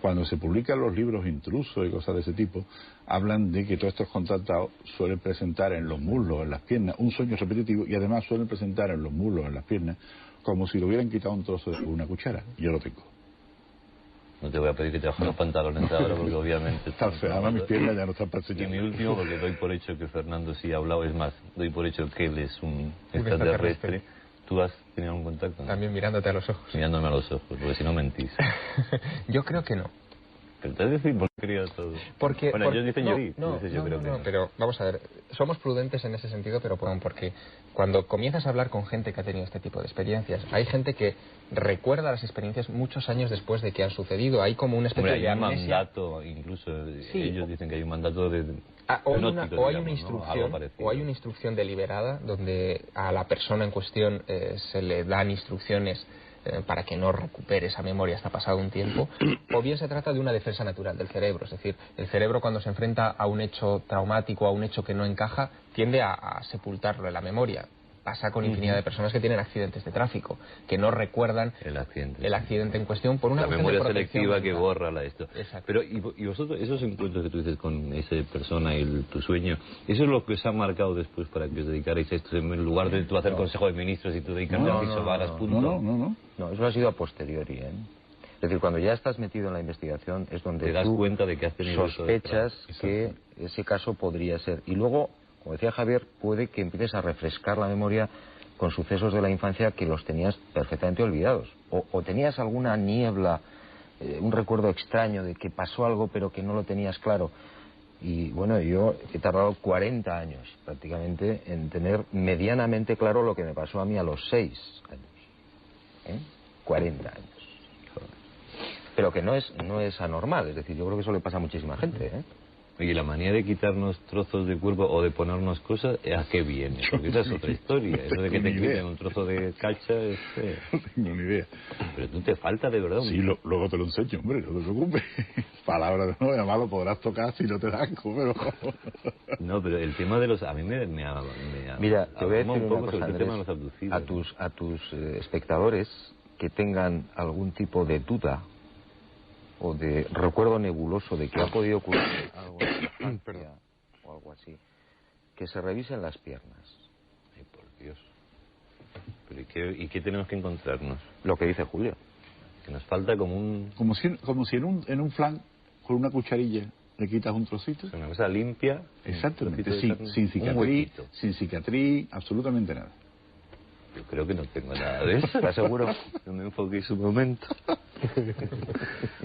D: cuando se publican los libros intrusos y cosas de ese tipo, hablan de que todos estos contactados suelen presentar en los muslos, en las piernas, un sueño repetitivo, y además suelen presentar en los muslos, en las piernas, como si le hubieran quitado un trozo de una cuchara. Yo lo tengo.
F: No te voy a pedir que te bajes los pantalones ahora porque obviamente...
D: Además mis piernas ya no están para enseñar.
F: Y mi último, porque doy por hecho que Fernando sí ha hablado, es más, doy por hecho que él es un extraterrestre. ¿Tú has tenido un contacto? ¿No?
C: También mirándote a los ojos.
F: Mirándome a los ojos, porque si no mentís.
C: Yo creo que no.
F: Pero te decir por qué quería todo.
C: Porque,
F: bueno, ellos dicen
C: no,
F: yo creo que no.
C: Pero vamos a ver, somos prudentes en ese sentido, pero porque cuando comienzas a hablar con gente que ha tenido este tipo de experiencias, hay gente que recuerda las experiencias muchos años después de que han sucedido. Hay como una especie de amnesia.
F: Hay un mandato, incluso sí, ellos dicen que hay un mandato de...
C: o hay una instrucción deliberada donde a la persona en cuestión se le dan instrucciones para que no recupere esa memoria hasta pasado un tiempo, o bien se trata de una defensa natural del cerebro. Es decir, el cerebro cuando se enfrenta a un hecho traumático, a un hecho que no encaja, tiende a sepultarlo en la memoria. Pasa con infinidad de personas que tienen accidentes de tráfico, que no recuerdan el accidente en cuestión por una
F: la memoria selectiva que borra esto.
C: Exacto.
F: Pero y vosotros, esos encuentros que tú dices con esa persona y tu sueño, ¿eso es lo que os ha marcado después para que os dedicarais a esto en lugar de tú hacer consejo de ministros y tú dedicarte a pisobaras, punto?
E: No, eso ha sido a posteriori, ¿eh? Es decir, cuando ya estás metido en la investigación es donde
F: te das cuenta de que has tenido
E: sospechas que ese caso podría ser. Y luego, como decía Javier, puede que empieces a refrescar la memoria con sucesos de la infancia que los tenías perfectamente olvidados. O tenías alguna niebla, un recuerdo extraño de que pasó algo pero que no lo tenías claro. Y bueno, yo he tardado 40 años prácticamente en tener medianamente claro lo que me pasó a mí a los 6 años. 40 años. Pero que no es anormal, es decir, yo creo que eso le pasa a muchísima gente, ¿eh?
F: Y la manía de quitarnos trozos de cuerpo o de ponernos cosas, ¿a qué viene? Porque esa es otra historia. Eso de que te quiten un trozo de cacha es...
D: No tengo ni idea.
F: Pero tú te falta de verdad.
D: Sí, luego te lo enseño, hombre, no te preocupes. Palabras no, además lo podrás tocar si no te da asco, pero...
F: No, pero el tema de los... A mí me
E: Mira, te voy a decir
F: un poco
E: una cosa,
F: sobre el tema de los abducidos.
E: a tus espectadores que tengan algún tipo de duda o de recuerdo nebuloso de que ha podido ocurrir algo en la infancia o algo así, que se revisen las piernas.
F: Ay, por Dios. Pero ¿y qué tenemos que encontrarnos?
E: Lo que dice Julio.
F: Que nos falta como un...
D: Como si en un flan, con una cucharilla, le quitas un trocito.
F: Es una cosa limpia.
D: Exactamente, sin cicatriz, absolutamente nada.
F: Yo creo que no tengo nada de eso.
E: ¿Te aseguro?
F: No me enfoqué un momento.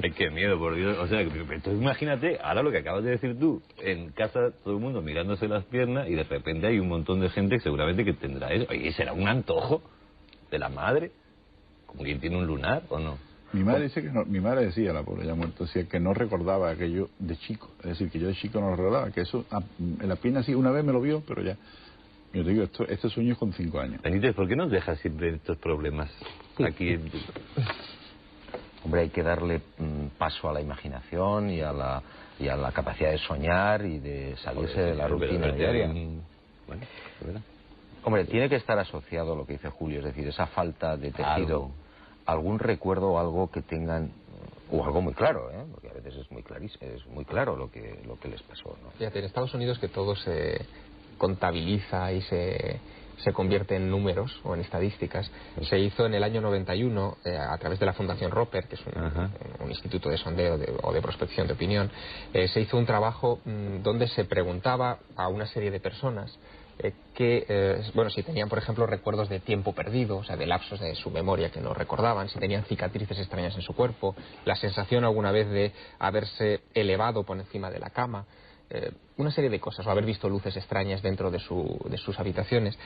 F: Ay, qué miedo, por Dios. O sea, entonces imagínate, ahora lo que acabas de decir tú, en casa todo el mundo mirándose las piernas y de repente hay un montón de gente que seguramente que tendrá eso. Oye, ¿será un antojo de la madre? ¿Como quien tiene un lunar o no?
D: Mi madre dice que no, mi madre decía, la pobre ya muerta, decía que no recordaba aquello de chico. Es decir, que yo de chico no lo recordaba, que eso en la pierna sí, una vez me lo vio, pero ya... Yo te digo, este sueño es con 5 años.
F: Benítez, ¿por qué nos dejas siempre estos problemas aquí?
E: Hombre, hay que darle paso a la imaginación y a la capacidad de soñar y de salirse de la rutina diaria.
F: Bueno,
E: Hombre, tiene que estar asociado a lo que dice Julio, es decir, esa falta de tejido, algún recuerdo o algo que tengan, o algo muy claro, ¿eh? Porque a veces es muy clarísimo, es muy claro lo que les pasó, ¿no?
C: Fíjate, en Estados Unidos que todo se contabiliza y se convierte en números o en estadísticas. Se hizo en el año 91 a través de la Fundación Roper, que es un instituto de sondeo o de prospección de opinión. Se hizo un trabajo donde se preguntaba a una serie de personas bueno, si tenían, por ejemplo, recuerdos de tiempo perdido, o sea, de lapsos de su memoria que no recordaban, si tenían cicatrices extrañas en su cuerpo, la sensación alguna vez de haberse elevado por encima de la cama, una serie de cosas, o haber visto luces extrañas dentro de sus habitaciones.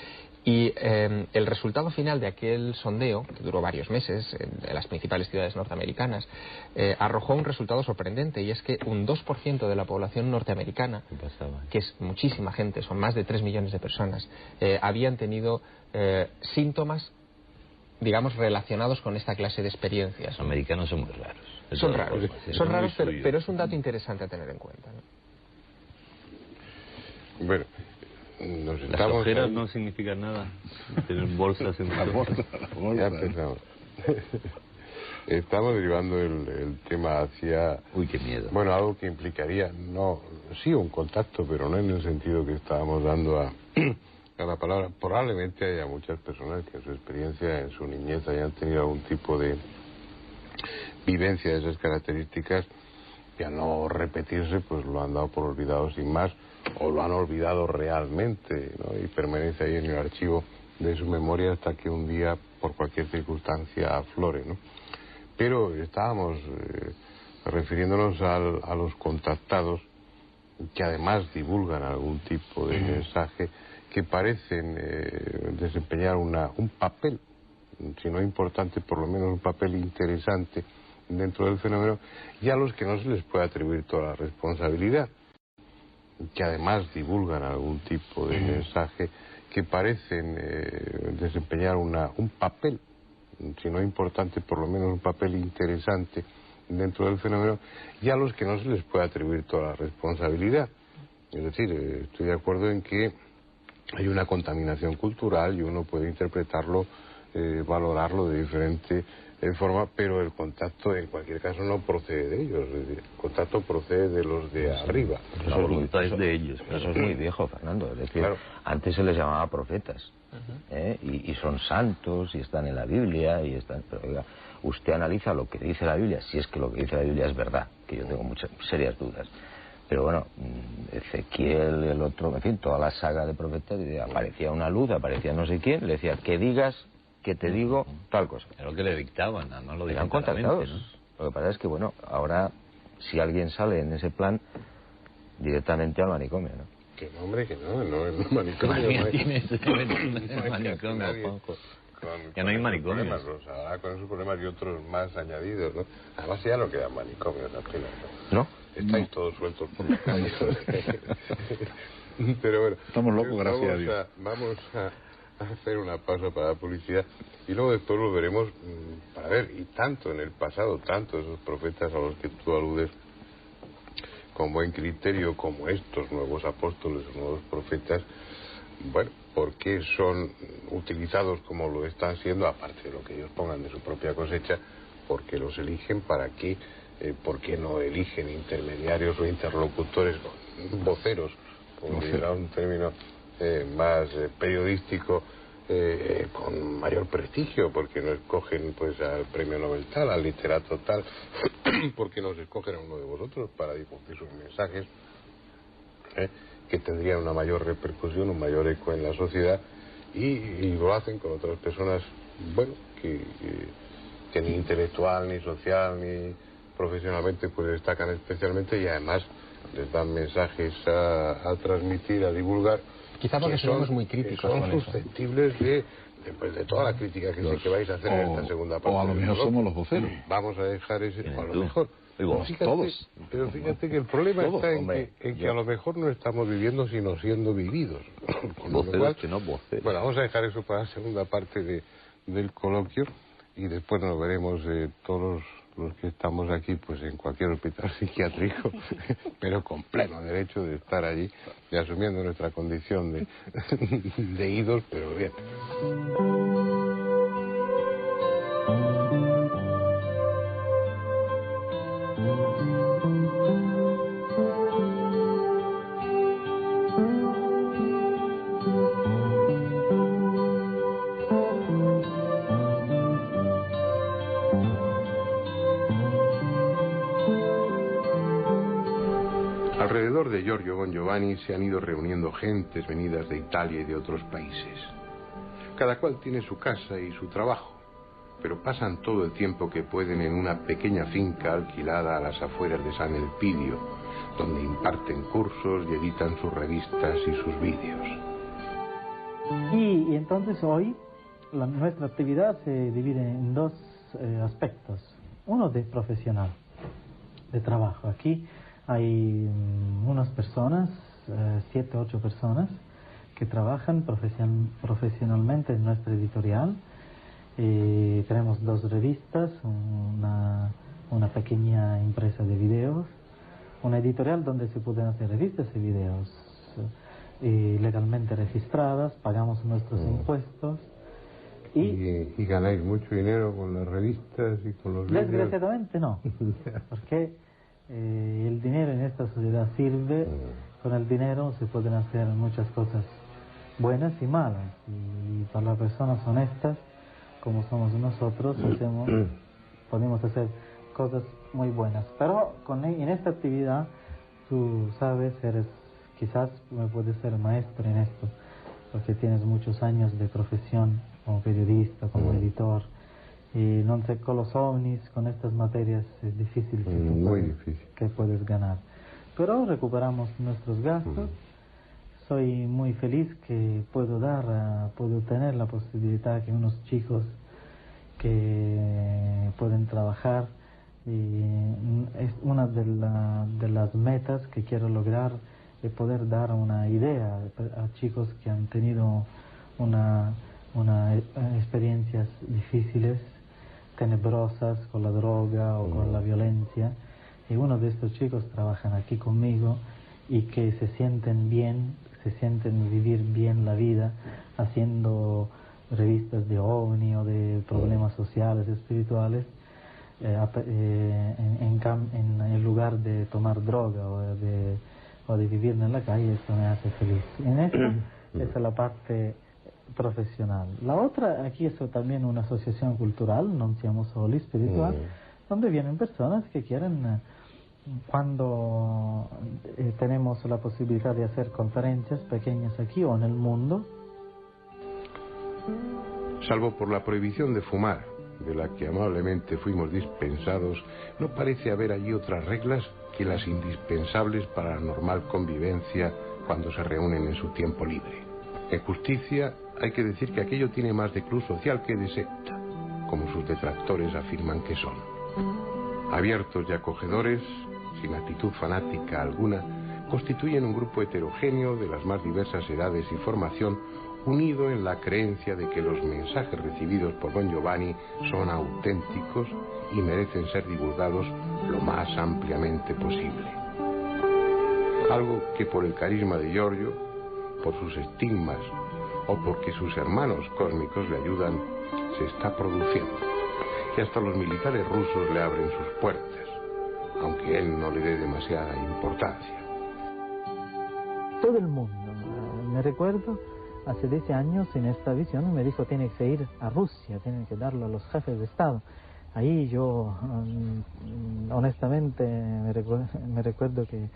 C: Y el resultado final de aquel sondeo, que duró varios meses en las principales ciudades norteamericanas, arrojó un resultado sorprendente, y es que un 2% de la población norteamericana, que es muchísima gente, son más de 3 millones de personas, habían tenido síntomas, digamos, relacionados con esta clase de experiencias.
F: Los americanos son muy raros.
C: Son raros, pero es un dato interesante a tener en cuenta, ¿no?
A: Bueno,
F: las ojeras no significan nada. Tener bolsas en la bolsa.
A: Ya empezamos. Estamos derivando el tema hacia...
F: Uy, qué miedo.
A: Bueno, algo que implicaría, sí, un contacto, pero no en el sentido que estábamos dando a la palabra. Probablemente haya muchas personas que en su experiencia, en su niñez, hayan tenido algún tipo de vivencia de esas características, y a no repetirse, pues lo han dado por olvidado sin más, o lo han olvidado realmente, ¿no? Y permanece ahí en el archivo de su memoria hasta que un día, por cualquier circunstancia, aflore, ¿no? Pero estábamos refiriéndonos a los contactados, que además divulgan algún tipo de mensaje, que parecen desempeñar un papel, si no importante, por lo menos un papel interesante dentro del fenómeno, y a los que no se les puede atribuir toda la responsabilidad, que además divulgan algún tipo de mensaje, que parecen desempeñar un papel, si no importante, por lo menos un papel interesante dentro del fenómeno, y a los que no se les puede atribuir toda la responsabilidad. Es decir, estoy de acuerdo en que hay una contaminación cultural y uno puede interpretarlo, valorarlo de diferente forma, pero el contacto en cualquier caso no procede de ellos, es decir, el contacto procede de los de arriba.
F: La voluntad es de ellos.
E: Eso es muy viejo, Fernando. Es decir,
A: claro,
E: antes se les llamaba profetas, y son santos y están en la Biblia y están. Pero oiga, usted analiza lo que dice la Biblia, si es que lo que dice la Biblia es verdad, que yo tengo muchas serias dudas. Pero bueno, Ezequiel, el otro, en fin, toda la saga de profetas, aparecía una luz, aparecía no sé quién, le decía, que digas, que te digo, tal cosa.
F: Es lo que le dictaban, nada más lo
E: Eran
F: dictaban
E: contactados,
F: ¿no?
E: Lo que pasa es que, bueno, ahora, si alguien sale en ese plan, directamente al manicomio, ¿no?
A: Que no, hombre, que no, el manicomio no hay
F: manicomio, ya no hay manicomios.
A: Ahora con esos problemas y otros más añadidos, ¿no? Además ya no quedan manicomios apenas,
E: ¿no?
A: Estáis todos sueltos por la calle. Pero bueno,
D: estamos locos, gracias a Dios.
A: Vamos a hacer una pausa para la publicidad y luego después lo veremos para ver, y tanto en el pasado, tanto esos profetas a los que tú aludes con buen criterio como estos nuevos apóstoles, nuevos profetas, bueno, ¿por qué son utilizados como lo están siendo, aparte de lo que ellos pongan de su propia cosecha? Porque los eligen para qué, ¿por qué no eligen intermediarios o interlocutores, voceros, como dirá un término más periodístico, con mayor prestigio? Porque no escogen pues al premio Nobel tal, al literato tal, porque no se escogen a uno de vosotros para difundir sus mensajes, que tendrían una mayor repercusión, un mayor eco en la sociedad, y lo hacen con otras personas, bueno, que ni intelectual, ni social, ni profesionalmente pues destacan especialmente, y además les dan mensajes a transmitir, a divulgar,
C: quizá porque somos muy críticos,
A: son
C: con
A: susceptibles pues de toda la crítica que sé que vais a hacer en esta segunda parte.
D: O a lo mejor somos los voceros.
A: Vamos a dejar ese, o a lo mejor.
D: Todos.
A: Pero fíjate que el problema
D: todos,
A: está en que a lo mejor no estamos viviendo, sino siendo vividos.
F: Voceros que no voceros.
A: Bueno, vamos a dejar eso para la segunda parte del coloquio, y después nos veremos todos los que estamos aquí pues en cualquier hospital psiquiátrico, pero con pleno derecho de estar allí y asumiendo nuestra condición de idos, pero bien. Alrededor de Giorgio Bongiovanni se han ido reuniendo gentes venidas de Italia y de otros países. Cada cual tiene su casa y su trabajo, pero pasan todo el tiempo que pueden en una pequeña finca alquilada a las afueras de San Elpidio, donde imparten cursos y editan sus revistas y sus vídeos.
B: Y entonces hoy nuestra actividad se divide en dos aspectos. Uno de profesional, de trabajo. Aquí hay unas personas, 7 u 8 personas, que trabajan profesionalmente en nuestra editorial. Tenemos 2 revistas, una pequeña empresa de videos, una editorial donde se pueden hacer revistas y videos legalmente registradas, pagamos nuestros impuestos.
A: ¿Y ganáis mucho dinero con las revistas y con los vídeos?
B: Desgraciadamente no, porque el dinero en esta sociedad sirve, con el dinero se pueden hacer muchas cosas buenas y malas, y para las personas honestas, como somos nosotros, podemos hacer cosas muy buenas. Pero en esta actividad, tú sabes, quizás me puedes ser maestro en esto, porque tienes muchos años de profesión como periodista, como editor, y no sé, con los ovnis, con estas materias es difícil que puedes ganar. Pero recuperamos nuestros gastos. Soy muy feliz que puedo tener la posibilidad que unos chicos que pueden trabajar, y es una de las metas que quiero lograr, de poder dar una idea a chicos que han tenido experiencias difíciles, tenebrosas, con la droga o con la violencia, y uno de estos chicos trabajan aquí conmigo y que se sienten bien, se sienten vivir bien la vida haciendo revistas de ovni o de problemas sociales, espirituales, en lugar de tomar droga o de vivir en la calle. Eso me hace feliz. En esto, esa es la parte profesional. La otra, aquí es también una asociación cultural, non siamo soli, espiritual, donde vienen personas que quieren, cuando tenemos la posibilidad de hacer conferencias pequeñas aquí o en el mundo.
A: Salvo por la prohibición de fumar, de la que amablemente fuimos dispensados, no parece haber allí otras reglas que las indispensables para la normal convivencia cuando se reúnen en su tiempo libre. En justicia, hay que decir que aquello tiene más de club social que de secta, como sus detractores afirman que son. Abiertos y acogedores, sin actitud fanática alguna, constituyen un grupo heterogéneo de las más diversas edades y formación, unido en la creencia de que los mensajes recibidos por Bongiovanni son auténticos y merecen ser divulgados lo más ampliamente posible. Algo que por el carisma de Giorgio, por sus estigmas o porque sus hermanos cósmicos le ayudan, se está produciendo. Y hasta los militares rusos le abren sus puertas, aunque él no le dé demasiada importancia.
B: Todo el mundo, me recuerdo, hace 10 años en esta visión me dijo: tiene que ir a Rusia, tiene que darlo a los jefes de Estado. Ahí yo, honestamente, me recuerdo que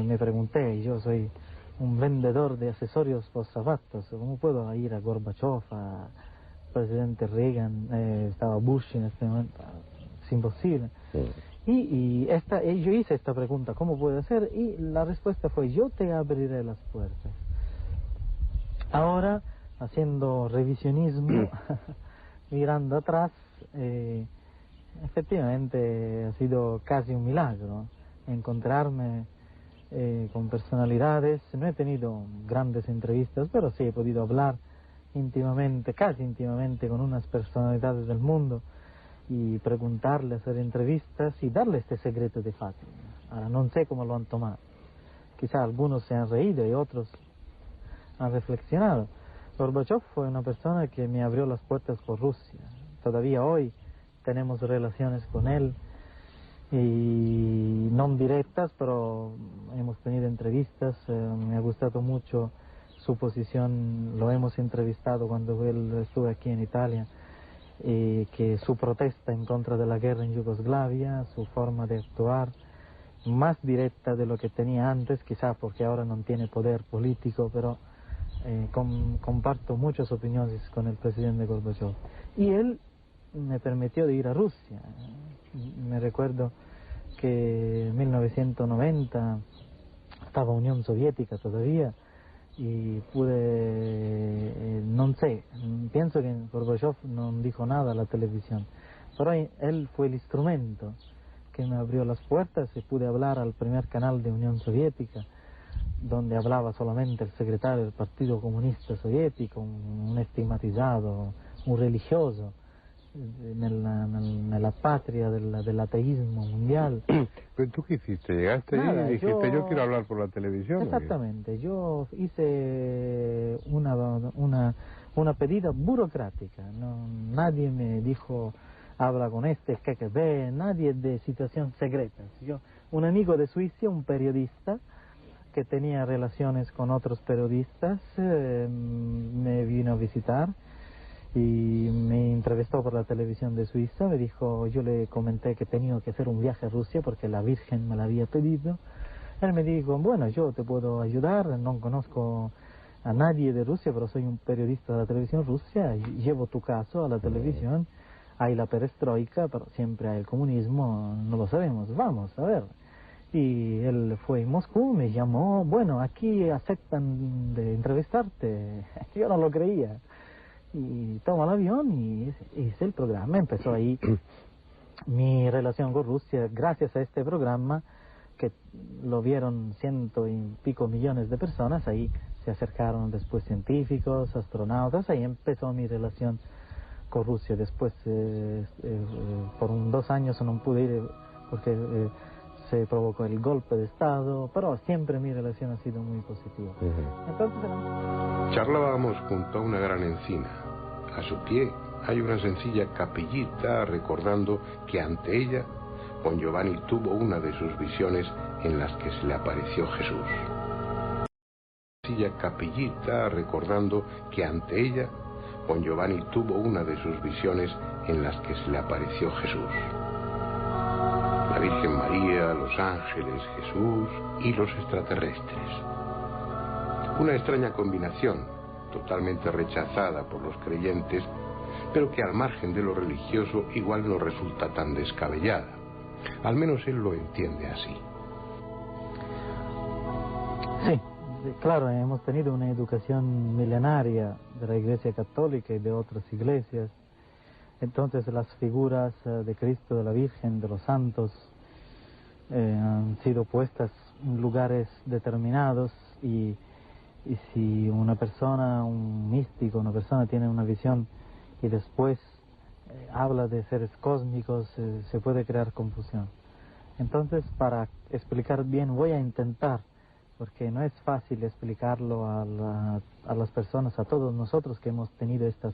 B: me pregunté, y yo soy un vendedor de accesorios por zapatos, ¿cómo puedo ir a Gorbachev, a presidente Reagan, estaba Bush en este momento? Es imposible. Y yo hice esta pregunta, ¿cómo puede ser? Y la respuesta fue: yo te abriré las puertas. Ahora, haciendo revisionismo, mirando atrás, efectivamente ha sido casi un milagro encontrarme con personalidades. No he tenido grandes entrevistas, pero sí he podido hablar íntimamente, casi íntimamente, con unas personalidades del mundo y preguntarle, hacer entrevistas y darle este secreto de Fátima. Ahora no sé cómo lo han tomado. Quizá algunos se han reído y otros han reflexionado. Gorbachev fue una persona que me abrió las puertas por Rusia. Todavía hoy tenemos relaciones con él, y no directas, pero hemos tenido entrevistas. Me ha gustado mucho su posición, lo hemos entrevistado cuando él estuvo aquí en Italia, que su protesta en contra de la guerra en Yugoslavia, su forma de actuar, más directa de lo que tenía antes, quizás porque ahora no tiene poder político, pero comparto muchas opiniones con el presidente Gorbachev. Y él me permitió de ir a Rusia. Me recuerdo que en 1990 estaba Unión Soviética todavía y pude, no sé, pienso que Gorbachev no dijo nada a la televisión, pero él fue el instrumento que me abrió las puertas y pude hablar al primer canal de Unión Soviética, donde hablaba solamente el secretario del Partido Comunista Soviético, un estigmatizado, un religioso, en la patria del ateísmo mundial.
A: ¿Pero tú qué hiciste? ¿Llegaste ahí y dijiste yo quiero hablar por la televisión?
B: Exactamente, yo hice una pedida burocrática, nadie me dijo habla con este KGB, nadie de situación secreta. Un amigo de Suiza, un periodista que tenía relaciones con otros periodistas, me vino a visitar y me entrevistó por la televisión de Suiza. Me dijo, yo le comenté que tenía que hacer un viaje a Rusia porque la Virgen me lo había pedido. Él me dijo, bueno, yo te puedo ayudar, no conozco a nadie de Rusia, pero soy un periodista de la televisión rusa y llevo tu caso a la televisión. Hay la perestroika, pero siempre hay el comunismo, no lo sabemos, vamos a ver. Y él fue a Moscú, me llamó, bueno, aquí aceptan de entrevistarte. Yo no lo creía. Y toma el avión y hice el programa. Empezó ahí mi relación con Rusia, gracias a este programa, que lo vieron 100 y pico millones de personas. Ahí se acercaron después científicos, astronautas, ahí empezó mi relación con Rusia. Después, por 2 años no pude ir porque se provocó el golpe de Estado, pero siempre mi relación ha sido muy positiva. Entonces,
A: charlábamos junto a una gran encina. A su pie hay una sencilla capillita recordando que ante ella Don Giovanni tuvo una de sus visiones en las que se le apareció Jesús. Sencilla capillita recordando que ante ella Don Giovanni tuvo una de sus visiones en las que se le apareció Jesús. La Virgen María, los ángeles, Jesús y los extraterrestres. Una extraña combinación, totalmente rechazada por los creyentes, pero que al margen de lo religioso igual no resulta tan descabellada. Al menos él lo entiende así.
B: Sí, claro, hemos tenido una educación milenaria de la Iglesia Católica y de otras iglesias. Entonces las figuras de Cristo, de la Virgen, de los santos han sido puestas en lugares determinados y si una persona, un místico, una persona tiene una visión y después habla de seres cósmicos, se puede crear confusión. Entonces, para explicar bien, voy a intentar, porque no es fácil explicarlo a las personas, a todos nosotros que hemos tenido esta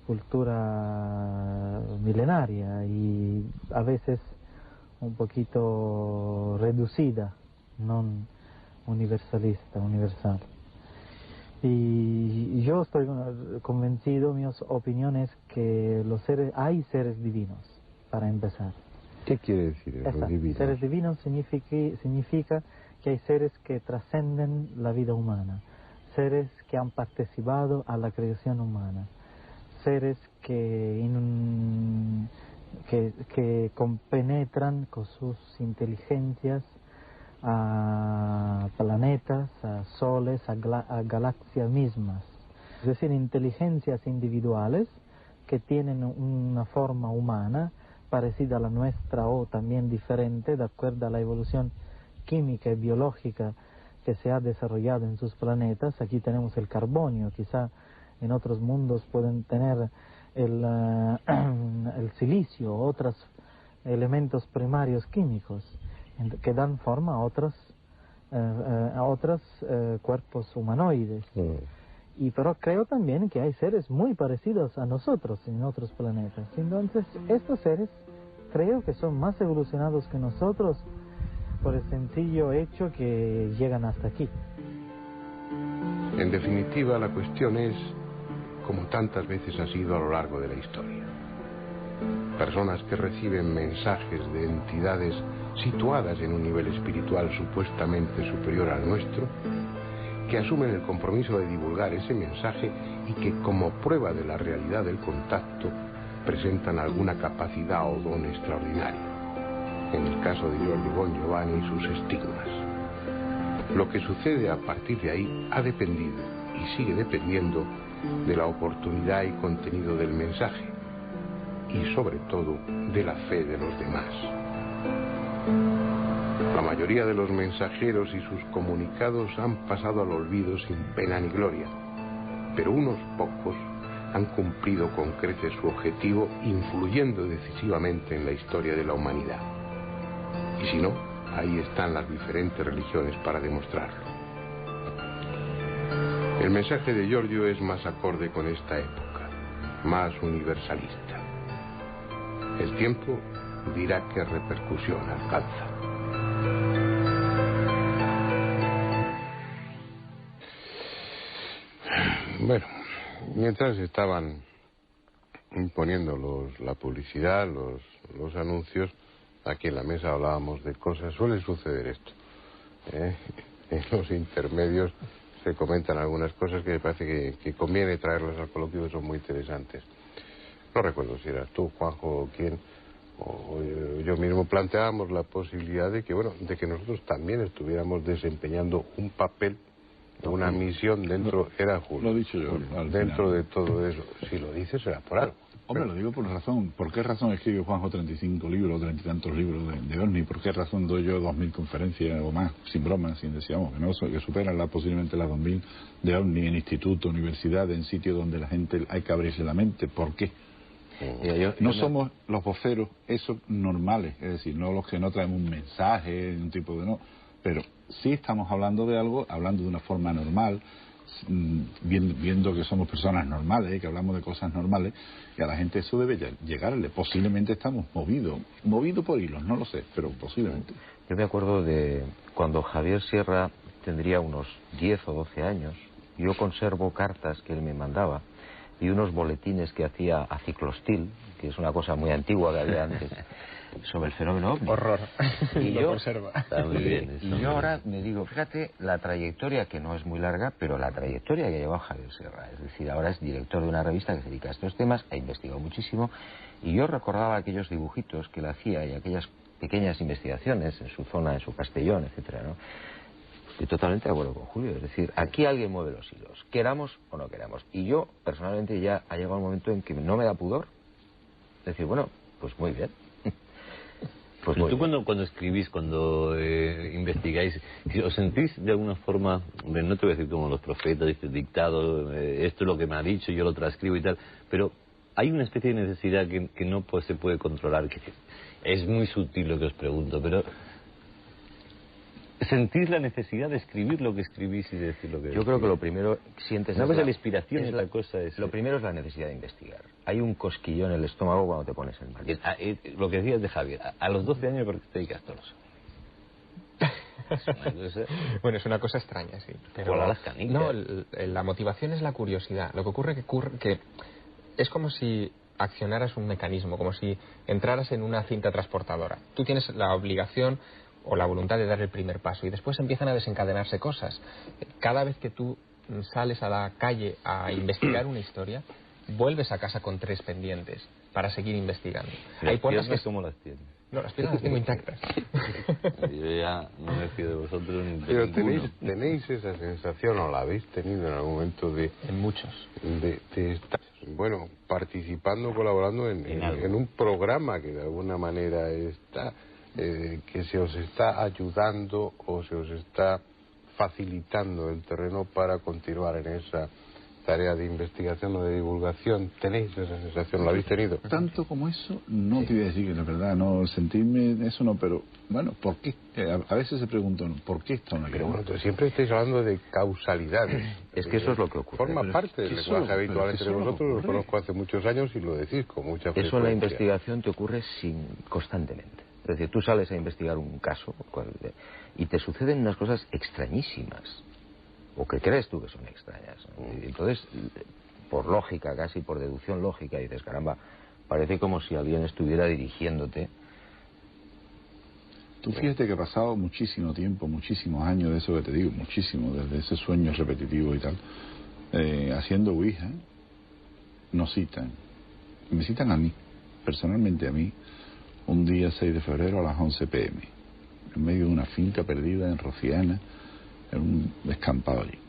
B: cultura milenaria y a veces un poquito reducida, no universalista, universal. Y yo estoy convencido, mi opinión es que hay seres divinos, para empezar.
A: ¿Qué quiere decir eso, divino?
B: Seres divinos significa que hay seres que trascenden la vida humana, seres que han participado a la creación humana, seres que compenetran con sus inteligencias a planetas, a soles, a galaxias mismas. Es decir, inteligencias individuales que tienen una forma humana parecida a la nuestra o también diferente de acuerdo a la evolución química y biológica que se ha desarrollado en sus planetas. Aquí tenemos el carbonio, quizá en otros mundos pueden tener el silicio, otros elementos primarios químicos que dan forma a otros cuerpos humanoides. Pero creo también que hay seres muy parecidos a nosotros en otros planetas. Entonces, estos seres creo que son más evolucionados que nosotros por el sencillo hecho que llegan hasta aquí.
A: En definitiva, la cuestión es, como tantas veces ha sido a lo largo de la historia, personas que reciben mensajes de entidades situadas en un nivel espiritual supuestamente superior al nuestro, que asumen el compromiso de divulgar ese mensaje y que, como prueba de la realidad del contacto, presentan alguna capacidad o don extraordinario. En el caso de Giorgio Bon Giovanni y sus estigmas. Lo que sucede a partir de ahí ha dependido y sigue dependiendo de la oportunidad y contenido del mensaje y sobre todo de la fe de los demás. La mayoría de los mensajeros y sus comunicados han pasado al olvido sin pena ni gloria, pero unos pocos han cumplido con creces su objetivo, influyendo decisivamente en la historia de la humanidad. Y si no, ahí están las diferentes religiones para demostrarlo. El mensaje de Giorgio es más acorde con esta época, más universalista. El tiempo dirá qué repercusión alcanza. Bueno, mientras estaban imponiendo la publicidad, los anuncios, aquí en la mesa hablábamos de cosas. Suele suceder esto. En los intermedios se comentan algunas cosas que me parece que conviene traerlas al coloquio, que son muy interesantes. No recuerdo si eras tú, Juanjo, o quién, o yo mismo planteábamos la posibilidad de que, bueno, de que nosotros también estuviéramos desempeñando un papel, una misión dentro, era Julio.
D: Lo he dicho yo.
A: Dentro de todo eso. Si lo dices será por algo.
D: Hombre, lo digo por razón. ¿Por qué razón escribe Juanjo 35 libros, 30 y tantos libros de OVNI? ¿Por qué razón doy yo 2000 conferencias o más, sin broma, sin decíamos, que superan posiblemente las 2000 de OVNI en instituto, universidad, en sitios donde la gente hay que abrirse la mente? ¿Por qué? No somos los voceros, esos normales, es decir, no los que no traemos un mensaje, un tipo de no, pero sí estamos hablando de algo, hablando de una forma normal, viendo que somos personas normales, que hablamos de cosas normales, y a la gente eso debe llegarle. Posiblemente estamos movidos por hilos, no lo sé, pero posiblemente.
E: Yo me acuerdo de cuando Javier Sierra tendría unos 10 o 12 años, yo conservo cartas que él me mandaba y unos boletines que hacía a Ciclostil, que es una cosa muy antigua que había antes, sobre el fenómeno OVNI.
C: Horror.
E: Y
C: lo
E: yo
C: conserva.
E: Está muy bien, y yo ahora me digo, fíjate la trayectoria, que no es muy larga, pero la trayectoria que lleva Javier Sierra. Es decir, ahora es director de una revista que se dedica a estos temas, ha investigado muchísimo, y yo recordaba aquellos dibujitos que él hacía y aquellas pequeñas investigaciones en su zona, en su Castellón, etcétera, ¿no? Estoy totalmente de acuerdo con Julio. Es decir, aquí alguien mueve los hilos, queramos o no queramos. Y yo, personalmente, ya ha llegado un momento en que no me da pudor. Es decir, bueno, pues muy bien.
F: Pues tú cuando escribís, cuando investigáis, ¿os sentís de alguna forma, no te voy a decir como los profetas, dictado, esto es lo que me ha dicho, yo lo transcribo y tal, pero hay una especie de necesidad que no se puede controlar, que es muy sutil lo que os pregunto, pero ¿sentís la necesidad de escribir lo que escribís y de decir lo que decís?
E: Yo creo que lo primero sientes...
F: Una cosa es la inspiración y
E: la
F: otra cosa es...
E: Lo primero es la necesidad de investigar. Hay un cosquillón en el estómago cuando te pones en marcha.
F: Lo que decías de Javier, a los 12 años, ¿por qué te dedicas todos?
C: Bueno, es una cosa extraña, sí. Pero
F: Hola, las canicas.
C: no, la motivación es la curiosidad. Lo que ocurre que es como si accionaras un mecanismo, como si entraras en una cinta transportadora. Tú tienes la obligación o la voluntad de dar el primer paso y después empiezan a desencadenarse cosas. Cada vez que tú sales a la calle a investigar una historia, vuelves a casa con 3 pendientes para seguir investigando.
F: ¿Hay piernas cómo las tienes?
C: No, las piernas las tengo intactas.
F: Yo ya no me fío de vosotros ni de
A: Pero
F: ninguno.
A: tenéis esa sensación, o la habéis tenido en algún momento
C: En muchos.
A: de estar, bueno, participando, colaborando en un programa que de alguna manera está, que se os está ayudando o se os está facilitando el terreno para continuar en esa tarea de investigación o de divulgación? ¿Tenéis esa sensación? ¿Lo habéis tenido?
D: Tanto como eso, no te voy a decir que la verdad, no sentirme eso no, pero bueno, ¿por qué? A veces se preguntan, ¿por qué esto no?
A: Pero bueno, siempre estáis hablando de causalidades.
E: Es que eso es lo que ocurre.
A: Forma parte del lenguaje habitual entre vosotros, lo conozco hace muchos años y lo decís con mucha frecuencia.
E: Eso en la investigación te ocurre constantemente. Es decir, tú sales a investigar un caso y te suceden unas cosas extrañísimas, o que crees tú que son extrañas, ¿no? Y entonces, por lógica, casi por deducción lógica, dices, caramba, Parece como si alguien estuviera dirigiéndote.
D: Tú fíjate que ha pasado muchísimo tiempo, muchísimos años de eso que te digo, muchísimo, desde ese sueño repetitivo y tal, haciendo Ouija, nos citan, me citan a mí, personalmente a mí, un día 6 de febrero a las 11 p.m, en medio de una finca perdida en Rociana, en un descampado allí.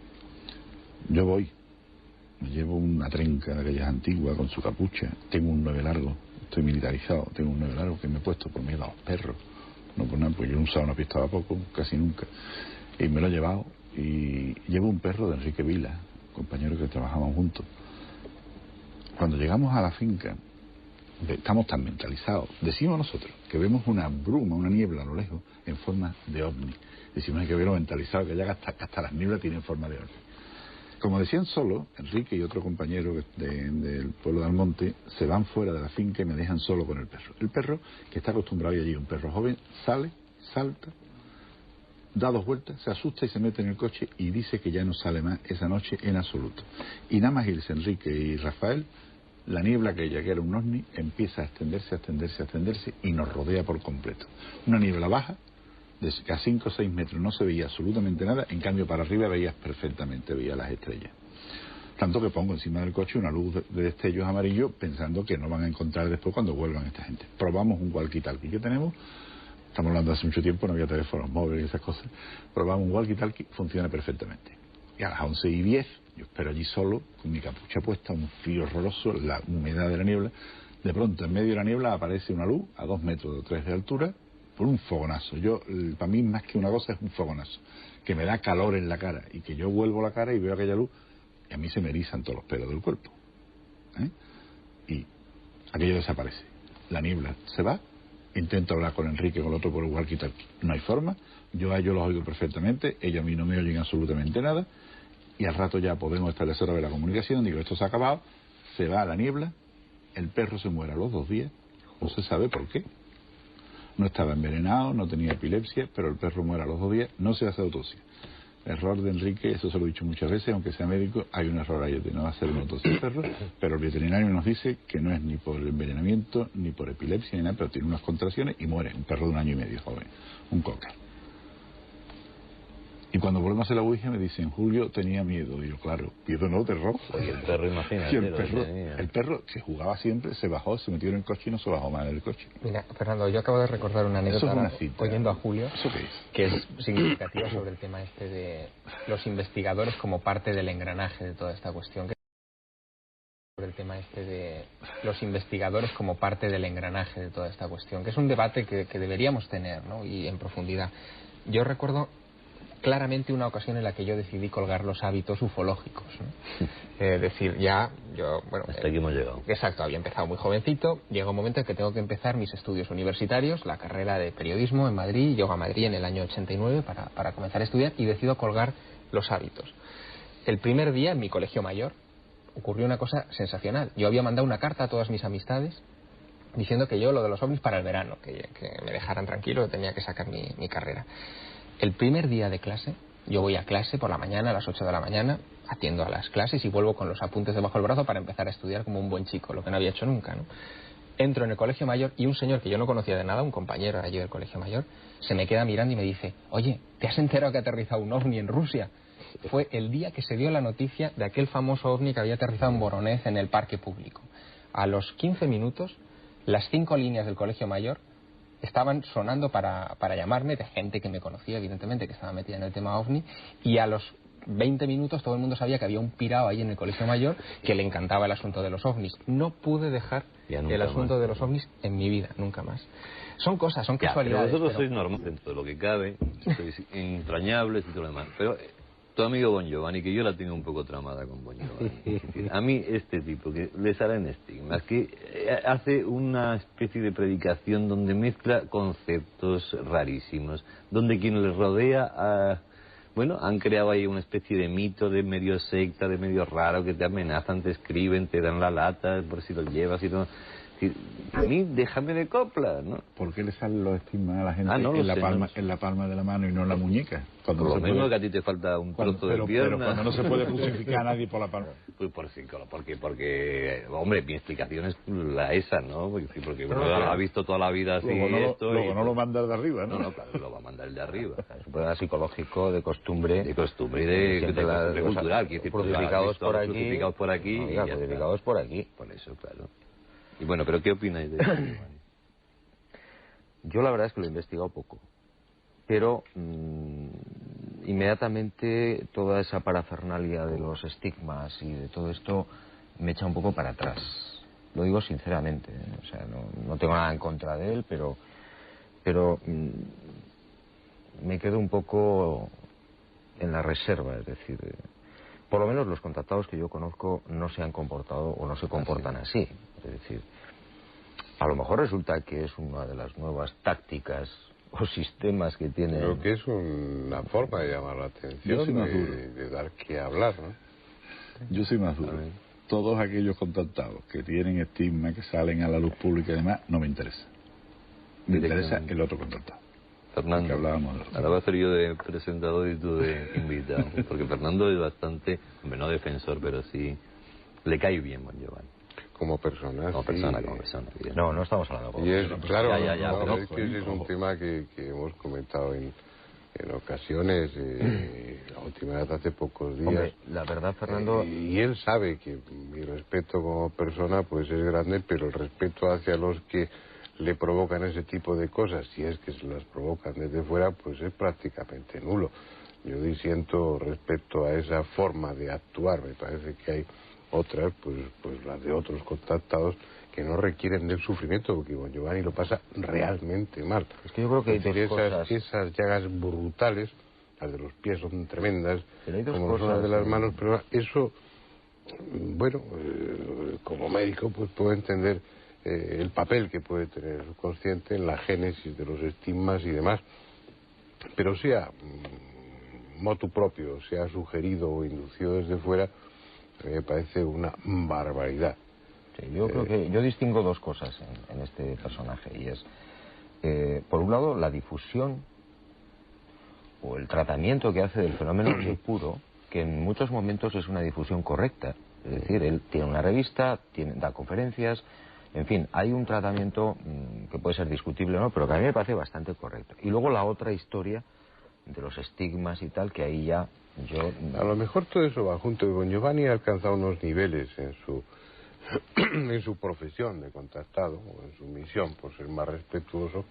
D: Yo voy, me llevo una trenca de aquellas antiguas con su capucha, tengo un 9 largo, estoy militarizado, tengo un 9 largo que me he puesto por miedo a los perros, no por nada, pues yo he usado una pistola poco, casi nunca, y me lo he llevado, y llevo un perro de Enrique Vila, compañero que trabajaban juntos. Cuando llegamos a la finca, estamos tan mentalizados, decimos nosotros, que vemos una bruma, una niebla a lo lejos, en forma de ovni. Decimos, hay que verlo mentalizado, que ya hasta las nieblas tienen forma de ovni. Como decían solo, Enrique y otro compañero del pueblo de Almonte se van fuera de la finca y me dejan solo con el perro. El perro, que está acostumbrado allí, un perro joven, sale, salta, da 2 vueltas, se asusta y se mete en el coche y dice que ya no sale más esa noche en absoluto. Y nada más irse Enrique y Rafael, la niebla que era un ovni empieza a extenderse, a extenderse, a extenderse y nos rodea por completo. Una niebla baja, de a 5 o 6 metros no se veía absolutamente nada, en cambio para arriba veías perfectamente, veías las estrellas. Tanto que pongo encima del coche una luz de destellos amarillos pensando que no van a encontrar después cuando vuelvan esta gente. Probamos un walkie-talkie que tenemos, estamos hablando hace mucho tiempo, no había teléfonos móviles y esas cosas, probamos un walkie-talkie, funciona perfectamente. Y a las 11:10, yo espero allí solo, con mi capucha puesta, un frío horroroso, la humedad de la niebla, de pronto en medio de la niebla aparece una luz a 2 metros o 3 de altura, por un fogonazo. Para mí más que una cosa es un fogonazo, que me da calor en la cara, y que yo vuelvo la cara y veo aquella luz, y a mí se me erizan todos los pelos del cuerpo. Y aquello desaparece. La niebla se va, intento hablar con Enrique, con el otro por el walkie-talkie. No hay forma, yo a ellos los oigo perfectamente, ellos a mí no me oyen absolutamente nada, y al rato ya podemos establecer otra vez la comunicación, digo, esto se ha acabado, se va a la niebla, el perro se muere a los 2 días, no se sabe por qué. No estaba envenenado, no tenía epilepsia, pero el perro muere a los 2 días, no se hace autopsia. Error de Enrique, eso se lo he dicho muchas veces, aunque sea médico, hay un error ahí de no hacer una autopsia del perro, pero el veterinario nos dice que no es ni por envenenamiento, ni por epilepsia, ni nada, pero tiene unas contracciones y muere, un perro de 1 año y medio, joven, un cocker. Y cuando volvemos a hacer la Ouija me dicen, Julio tenía miedo. Digo, claro, miedo no, terror.
F: Y el perro, imagínate.
D: Y el perro que jugaba siempre, se bajó, se metió en el coche y no se bajó más del coche.
C: Mira, Fernando, yo acabo de recordar una anécdota oyendo a Julio,
D: ¿Eso qué es?
C: Que es significativa sobre el tema este de los investigadores como parte del engranaje de toda esta cuestión. Sobre el tema este de los investigadores como parte del engranaje de toda esta cuestión, que es un debate que deberíamos tener, ¿no? Y en profundidad. Yo recuerdo claramente una ocasión en la que yo decidí colgar los hábitos ufológicos, ¿no? Decir, ya, yo, bueno...
F: Hasta aquí hemos llegado.
C: Exacto, había empezado muy jovencito, llega un momento en que tengo que empezar mis estudios universitarios, la carrera de periodismo en Madrid, llego a Madrid en el año 89 para comenzar a estudiar y decido colgar los hábitos. El primer día, en mi colegio mayor, ocurrió una cosa sensacional. Yo había mandado una carta a todas mis amistades diciendo que yo lo de los ovnis para el verano, que me dejaran tranquilo, que tenía que sacar mi carrera. El primer día de clase, yo voy a clase por la mañana, a las 8 de la mañana, atiendo a las clases y vuelvo con los apuntes debajo del brazo para empezar a estudiar como un buen chico, lo que no había hecho nunca, ¿no? Entro en el colegio mayor y un señor que yo no conocía de nada, un compañero allí del colegio mayor, se me queda mirando y me dice, oye, ¿te has enterado que ha aterrizado un ovni en Rusia? Fue el día que se dio la noticia de aquel famoso ovni que había aterrizado en Voronezh en el parque público. A los 15 minutos, las 5 líneas del colegio mayor estaban sonando para llamarme, de gente que me conocía, evidentemente, que estaba metida en el tema ovni, y a los 20 minutos todo el mundo sabía que había un pirao ahí en el colegio mayor que le encantaba el asunto de los ovnis. No pude dejar el asunto de los ovnis en mi vida, nunca más. Son cosas, son casualidades.
F: Pero vosotros sois normales dentro de lo que cabe, sois entrañables y todo lo demás, pero tu amigo Bon Giovanni, que yo la tengo un poco tramada con Bon Giovanni. A mí este tipo, que le salen estigmas, que hace una especie de predicación donde mezcla conceptos rarísimos, donde quien le rodea, bueno, han creado ahí una especie de mito de medio secta, de medio raro, que te amenazan, te escriben, te dan la lata por si los llevas y todo. decir, a mí déjame de copla, ¿no?
D: ¿Por qué le salen los estigmas a la gente
F: No lo sé,
D: en la palma de la mano y no en la muñeca? Cuando
F: Por
D: no
F: lo
D: se
F: menos
D: puede-
F: que a ti te falta un trozo de
D: pero
F: pierna.
D: cuando no se puede crucificar a nadie por la palma.
F: Pues porque, hombre, mi explicación es la esa, ¿no? Porque uno ha visto toda la vida así
D: Luego no lo mandas de arriba, ¿no?
F: No, claro, lo va a mandar el de arriba.
E: Es un problema psicológico, de costumbre.
F: De costumbre y de
E: Siempre
F: cultural. Quiere decir,
E: crucificados por aquí.
F: crucificados por aquí.
E: No,
F: y
E: oiga,
F: ya
E: crucificados
F: está.
E: por aquí.
F: Por eso, claro. Y bueno, ¿pero qué opináis de eso?
E: Yo la verdad es que lo he investigado poco, pero inmediatamente toda esa parafernalia de los estigmas y de todo esto me echa un poco para atrás. Lo digo sinceramente, o sea, no tengo nada en contra de él, pero me quedo un poco en la reserva, es decir, por lo menos los contactados que yo conozco no se han comportado o no se comportan así. Es decir, a lo mejor resulta que es una de las nuevas tácticas o sistemas que tiene.
A: Creo que es una forma de llamar la
D: Yo
A: atención,
D: soy más duro.
A: de dar que hablar, ¿no?
D: Yo soy más duro. Todos aquellos contactados que tienen estigma, que salen a la luz pública y demás, no me interesa. Me interesa el otro contactado.
F: Fernando,
D: Que hablábamos de
F: ahora voy a ser yo de presentador y tú de invitado. Porque Fernando es bastante, hombre, no defensor, pero sí le cae bien Bon Giovanni.
A: Como persona.
F: Como
A: sí.
F: persona, como persona.
E: No estamos hablando
A: Y es, claro,
F: Ya,
A: no,
F: pero
A: es que ese es un tema que hemos comentado en ocasiones, la última vez hace pocos días.
E: Hombre, la verdad, Fernando,
A: Y él sabe que mi respeto como persona pues es grande, pero el respeto hacia los que le provocan ese tipo de cosas, si es que se las provocan desde fuera, pues es prácticamente nulo. Yo disiento respecto a esa forma de actuar. Me parece que hay otras, pues las de otros contactados, que no requieren del sufrimiento, porque Bon Giovanni lo pasa realmente mal.
E: es que yo creo que hay
A: Es
E: dos
A: decir,
E: cosas.
A: esas llagas brutales, las de los pies son tremendas,
E: Pero hay dos
A: como son las
E: cosas,
A: de las manos, pero eso, bueno, como médico pues puedo entender el papel que puede tener el subconsciente en la génesis de los estigmas y demás, pero sea motu propio, sea sugerido o inducido desde fuera, a mí me parece una barbaridad.
E: Sí, yo creo que yo distingo dos cosas en este personaje, y es, por un lado, la difusión o el tratamiento que hace del fenómeno puro, que en muchos momentos es una difusión correcta. Es decir, él tiene una revista, da conferencias, en fin, hay un tratamiento que puede ser discutible o no, pero que a mí me parece bastante correcto. Y luego la otra historia de los estigmas y tal, que ahí ya yo...
A: A lo mejor todo eso va junto. Bon Giovanni ha alcanzado unos niveles en su profesión de contactado, o en su misión, por ser más respetuoso,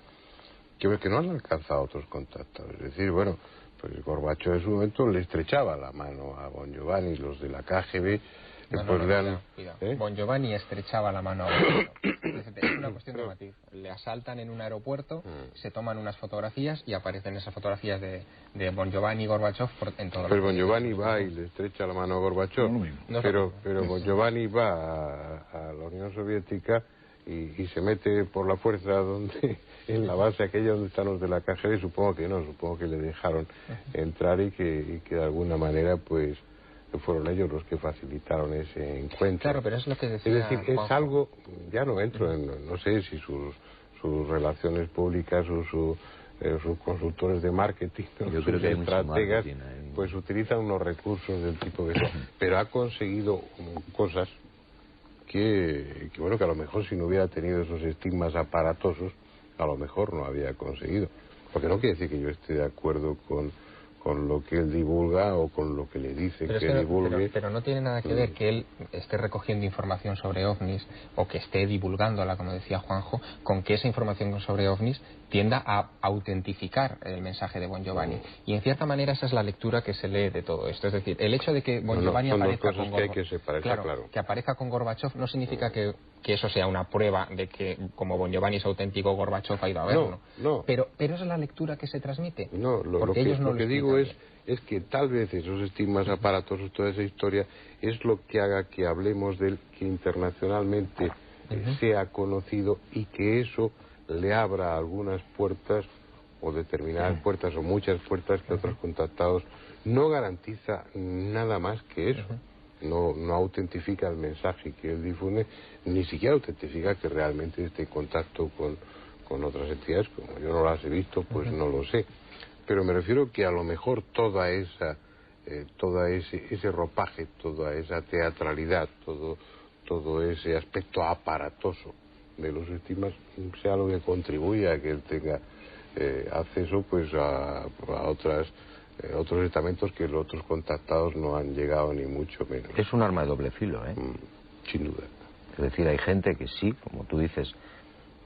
A: que no han alcanzado otros contactados. Es decir, bueno, pues Gorbachov en su momento le estrechaba la mano a Bon Giovanni, los de la KGB...
C: Cuidado. Bon Giovanni estrechaba la mano a Gorbachev. Es una cuestión de matiz. Le asaltan en un aeropuerto, se toman unas fotografías y aparecen esas fotografías de Bon Giovanni y Gorbachev en todo.
A: Pero Bon Giovanni va y le estrecha la mano a Gorbachov. Pero Bon Giovanni va a la Unión Soviética y se mete por la fuerza en la base aquella donde están los de la KGB. Supongo que le dejaron entrar y que de alguna manera pues fueron ellos los que facilitaron ese encuentro.
C: Claro, pero es lo que decía
A: Es decir,
C: Juanjo.
A: es algo, ya no entro en, no sé si sus relaciones públicas o sus consultores de marketing,
F: Yo
A: sus
F: creo que hay mucho
A: estrategas,
F: marketing ahí.
A: pues utilizan unos recursos del tipo que son. Pero ha conseguido cosas que bueno, que a lo mejor si no hubiera tenido esos estigmas aparatosos, a lo mejor no había conseguido. Porque no quiere decir que yo esté de acuerdo con lo que él divulga o con lo que le dice
C: Pero,
A: que divulgue.
C: pero no tiene nada que ver que él esté recogiendo información sobre ovnis o que esté divulgándola, como decía Juanjo, con que esa información sobre ovnis tienda a autentificar el mensaje de Bon Giovanni. Y en cierta manera esa es la lectura que se lee de todo esto. Es decir, el hecho de que Bon Giovanni
A: son dos
C: aparezca
A: cosas
C: con
A: que hay que separar, claro.
C: que aparezca con Gorbachev no significa que eso sea una prueba de que como Bon Giovanni es auténtico, Gorbachev ha ido a verlo.
A: No.
C: Pero es la lectura que se transmite.
A: No, lo que digo es que tal vez esos estigmas aparatosos, toda esa historia, es lo que haga que hablemos de él, que internacionalmente sea conocido y que eso le abra algunas puertas o determinadas puertas o muchas puertas que otros contactados no garantiza nada más que eso. no autentifica el mensaje que él difunde, ni siquiera autentifica que realmente esté en contacto con otras entidades. Como yo no las he visto, pues no lo sé. Pero me refiero que a lo mejor todo ese ropaje, toda esa teatralidad, todo ese aspecto aparatoso de los estigmas sea lo que contribuye a que él tenga acceso pues a otros estamentos que los otros contactados no han llegado ni mucho menos.
E: Es un arma de doble filo, ¿eh?
A: Sin duda.
E: Es decir, hay gente que sí, como tú dices,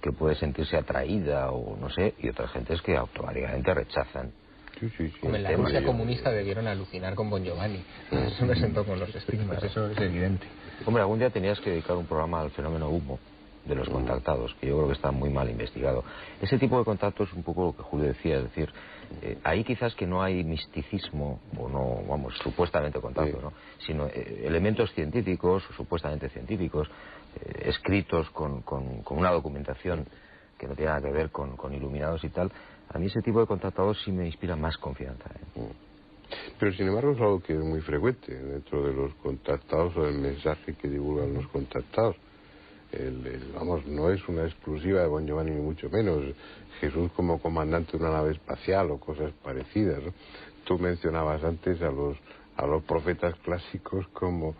E: que puede sentirse atraída o no sé, y otras gentes que automáticamente rechazan.
A: Sí.
C: Como en la Rusia comunista debieron alucinar con Bon Giovanni. Eso me sentó con los estigmas, eso es evidente.
E: Hombre, algún día tenías que dedicar un programa al fenómeno humo de los contactados, que yo creo que está muy mal investigado. Ese tipo de contacto es un poco lo que Julio decía, es decir, ahí quizás que no hay misticismo, o no, vamos, supuestamente contacto, ¿no? Sino elementos científicos, o supuestamente científicos, escritos con una documentación que no tiene nada que ver con iluminados y tal. A mí ese tipo de contactados sí me inspira más confianza.
A: Pero sin embargo es algo que es muy frecuente dentro de los contactados o el mensaje que divulgan los contactados. Vamos, no es una exclusiva de Bon Giovanni ni mucho menos. Jesús como comandante de una nave espacial o cosas parecidas, ¿no? Tú mencionabas antes a los profetas clásicos como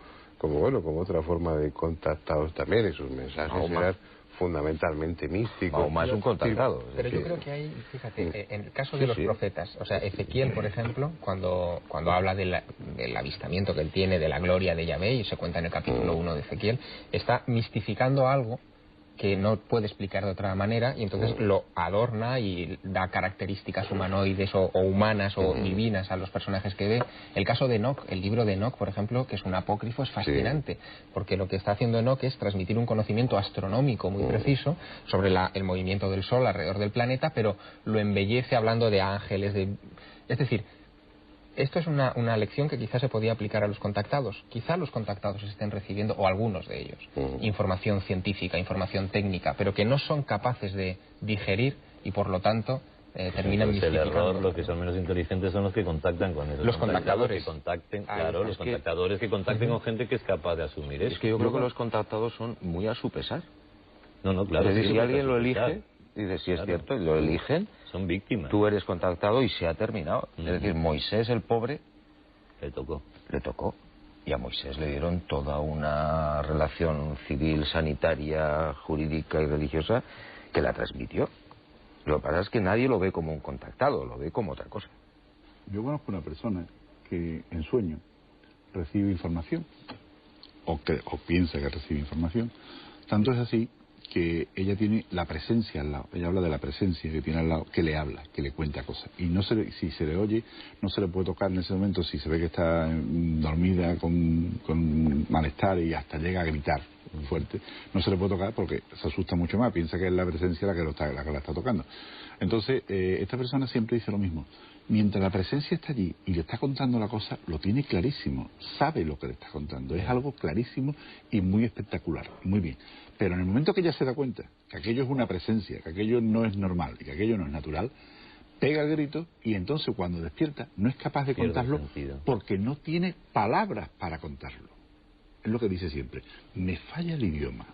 A: otra forma de contactados también. Esos mensajes eran fundamentalmente místicos.
E: O más un contactado.
C: Pero yo creo que hay, fíjate, en el caso de los profetas, o sea, Ezequiel, por ejemplo, cuando habla del avistamiento que él tiene de la gloria de Yahvé, y se cuenta en el capítulo 1 de Ezequiel, está mistificando algo que no puede explicar de otra manera, y entonces lo adorna y da características humanoides o humanas o divinas a los personajes que ve. El caso de Enoc, el libro de Enoc, por ejemplo, que es un apócrifo, es fascinante, porque lo que está haciendo Enoc es transmitir un conocimiento astronómico muy preciso sobre el movimiento del Sol alrededor del planeta, pero lo embellece hablando de ángeles, es decir, esto es una lección que quizás se podía aplicar a los contactados. Quizá los contactados estén recibiendo, o algunos de ellos, información científica, información técnica, pero que no son capaces de digerir y por lo tanto terminan
F: mistificando. El error, los que son menos inteligentes son los que contactan con esos
C: los contactadores.
F: Que contacten, los contactadores que contacten con gente que es capaz de asumir eso.
E: Es que yo creo que los contactados son muy a su pesar.
F: No, claro.
E: Es decir, si alguien lo elige, dice si es cierto, y lo eligen,
F: son víctimas.
E: Tú eres contactado y se ha terminado. Es decir, Moisés, el pobre, le tocó. Y a Moisés le dieron toda una relación civil, sanitaria, jurídica y religiosa que la transmitió. Lo que pasa es que nadie lo ve como un contactado, lo ve como otra cosa.
D: Yo conozco una persona que en sueño recibe información, o piensa que recibe información. Tanto es así que ella tiene la presencia al lado. Ella habla de la presencia que tiene al lado, que le habla, que le cuenta cosas. Y si se le oye, no se le puede tocar en ese momento. Si se ve que está dormida con malestar y hasta llega a gritar fuerte, no se le puede tocar porque se asusta mucho más. Piensa que es la presencia la que la está tocando. Entonces, esta persona siempre dice lo mismo. Mientras la presencia está allí y le está contando la cosa, lo tiene clarísimo, sabe lo que le está contando, es algo clarísimo y muy espectacular, muy bien. Pero en el momento que ella se da cuenta que aquello es una presencia, que aquello no es normal y que aquello no es natural, pega el grito y entonces cuando despierta no es capaz de contarlo porque no tiene palabras para contarlo. Es lo que dice siempre, me falla el idioma.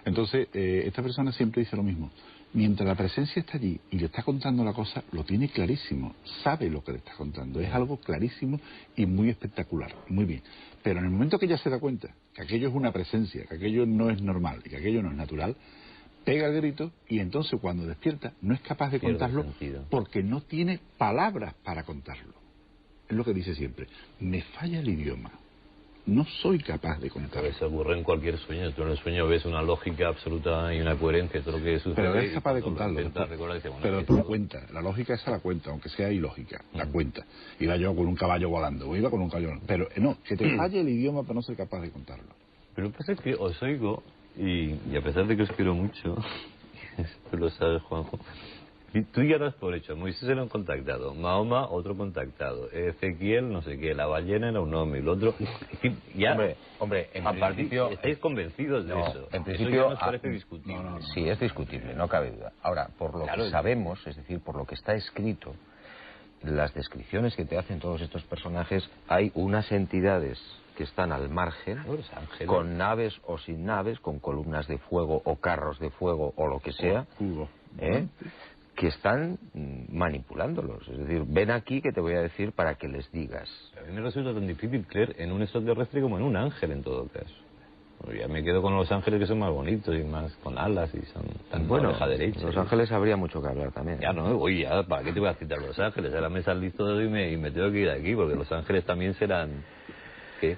D: Entonces, esta persona siempre dice lo mismo. Mientras la presencia está allí y le está contando la cosa, lo tiene clarísimo, sabe lo que le está contando, es algo clarísimo y muy espectacular, muy bien. Pero en el momento que ella se da cuenta que aquello es una presencia, que aquello no es normal y que aquello no es natural, pega el grito y entonces cuando despierta no es capaz de contarlo porque no tiene palabras para contarlo. Es lo que dice siempre, me falla el idioma. No soy capaz de contar.
F: Eso ocurre en cualquier sueño. Tú en el sueño ves una lógica absoluta y una coherencia de todo lo que sucede.
D: Pero eres capaz de contarlo. Pero tú la cuentas. La lógica esa la cuenta, aunque sea ilógica. La cuenta. Iba yo con un caballo volando. O iba con un caballo volando. Pero no, que te falle el idioma para no ser capaz de contarlo.
F: Pero lo que pasa es que os oigo y a pesar de que os quiero mucho, tú lo sabes, Juanjo, tú ya das por hecho, Moisés era un contactado, Mahoma otro contactado, Ezequiel no sé qué, la ballena era un hombre, el otro... Ya,
E: hombre, en principio...
F: ¿Estáis convencidos de eso?
E: En principio...
F: Eso ya nos parece discutible.
E: No. Sí, es discutible, no cabe duda. Ahora, por lo que sabemos, es decir, por lo que está escrito, las descripciones que te hacen todos estos personajes, hay unas entidades que están al margen,
F: Los ángeles.
E: con naves o sin naves, con columnas de fuego o carros de fuego o lo que sea, que están manipulándolos. Es decir, ven aquí que te voy a decir para que les digas.
F: A mí me resulta tan difícil creer en un extraterrestre como en un ángel en todo caso. Ya me quedo con los ángeles, que son más bonitos y más con alas y son tan
E: Bueno,
F: oreja derecha.
E: los ángeles habría mucho que hablar también.
F: Ya no, oye, ya, ¿para qué te voy a citar los ángeles? Ahora me salís todo y me tengo que ir de aquí, porque los ángeles también serán... ¿Qué?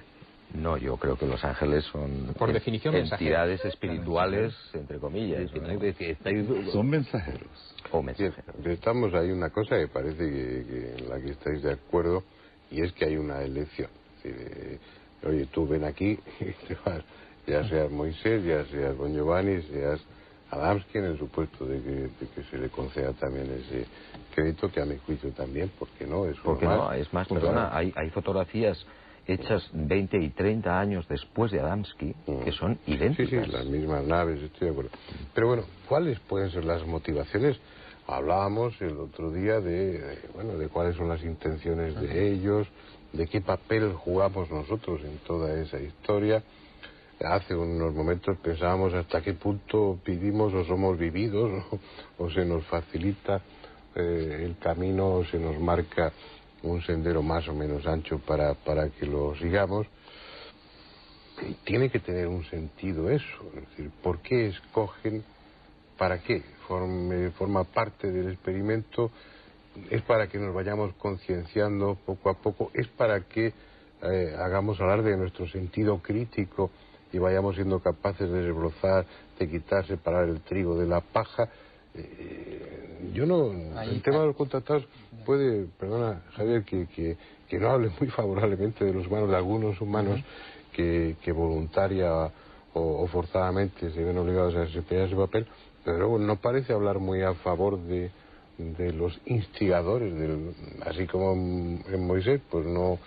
E: No, yo creo que los ángeles son
C: Por definición,
E: entidades espirituales, entre comillas.
D: Son mensajeros.
E: O mensajeros.
A: Estamos ahí una cosa que parece que en la que estáis de acuerdo, y es que hay una elección. Es decir, oye, tú ven aquí y te vas, ya seas Moisés, ya seas Don Giovanni, seas Adamski, en el supuesto de que se le conceda también ese crédito, que a mi juicio también, porque no, es
E: Porque
A: normal.
E: no, es más, perdona, hay fotografías hechas 20 y 30 años después de Adamski que son idénticas.
A: Sí, las mismas naves, estoy de acuerdo. Pero bueno, ¿cuáles pueden ser las motivaciones? Hablábamos el otro día de cuáles son las intenciones de ellos, de qué papel jugamos nosotros en toda esa historia. Hace unos momentos pensábamos hasta qué punto vivimos o somos vividos, o se nos facilita el camino, o se nos marca un sendero más o menos ancho para que lo sigamos. Tiene que tener un sentido eso, es decir, ¿por qué escogen? ¿Para qué? Forma parte del experimento, es para que nos vayamos concienciando poco a poco, es para que hagamos alarde de nuestro sentido crítico y vayamos siendo capaces de desbrozar, de quitar, separar el trigo de la paja. Yo no, el tema de los contactados puede, perdona Javier, que no hable muy favorablemente de los humanos, de algunos humanos que voluntaria o forzadamente se ven obligados a desempeñar ese papel, pero luego no parece hablar muy a favor de los instigadores, así como en Moisés, pues no,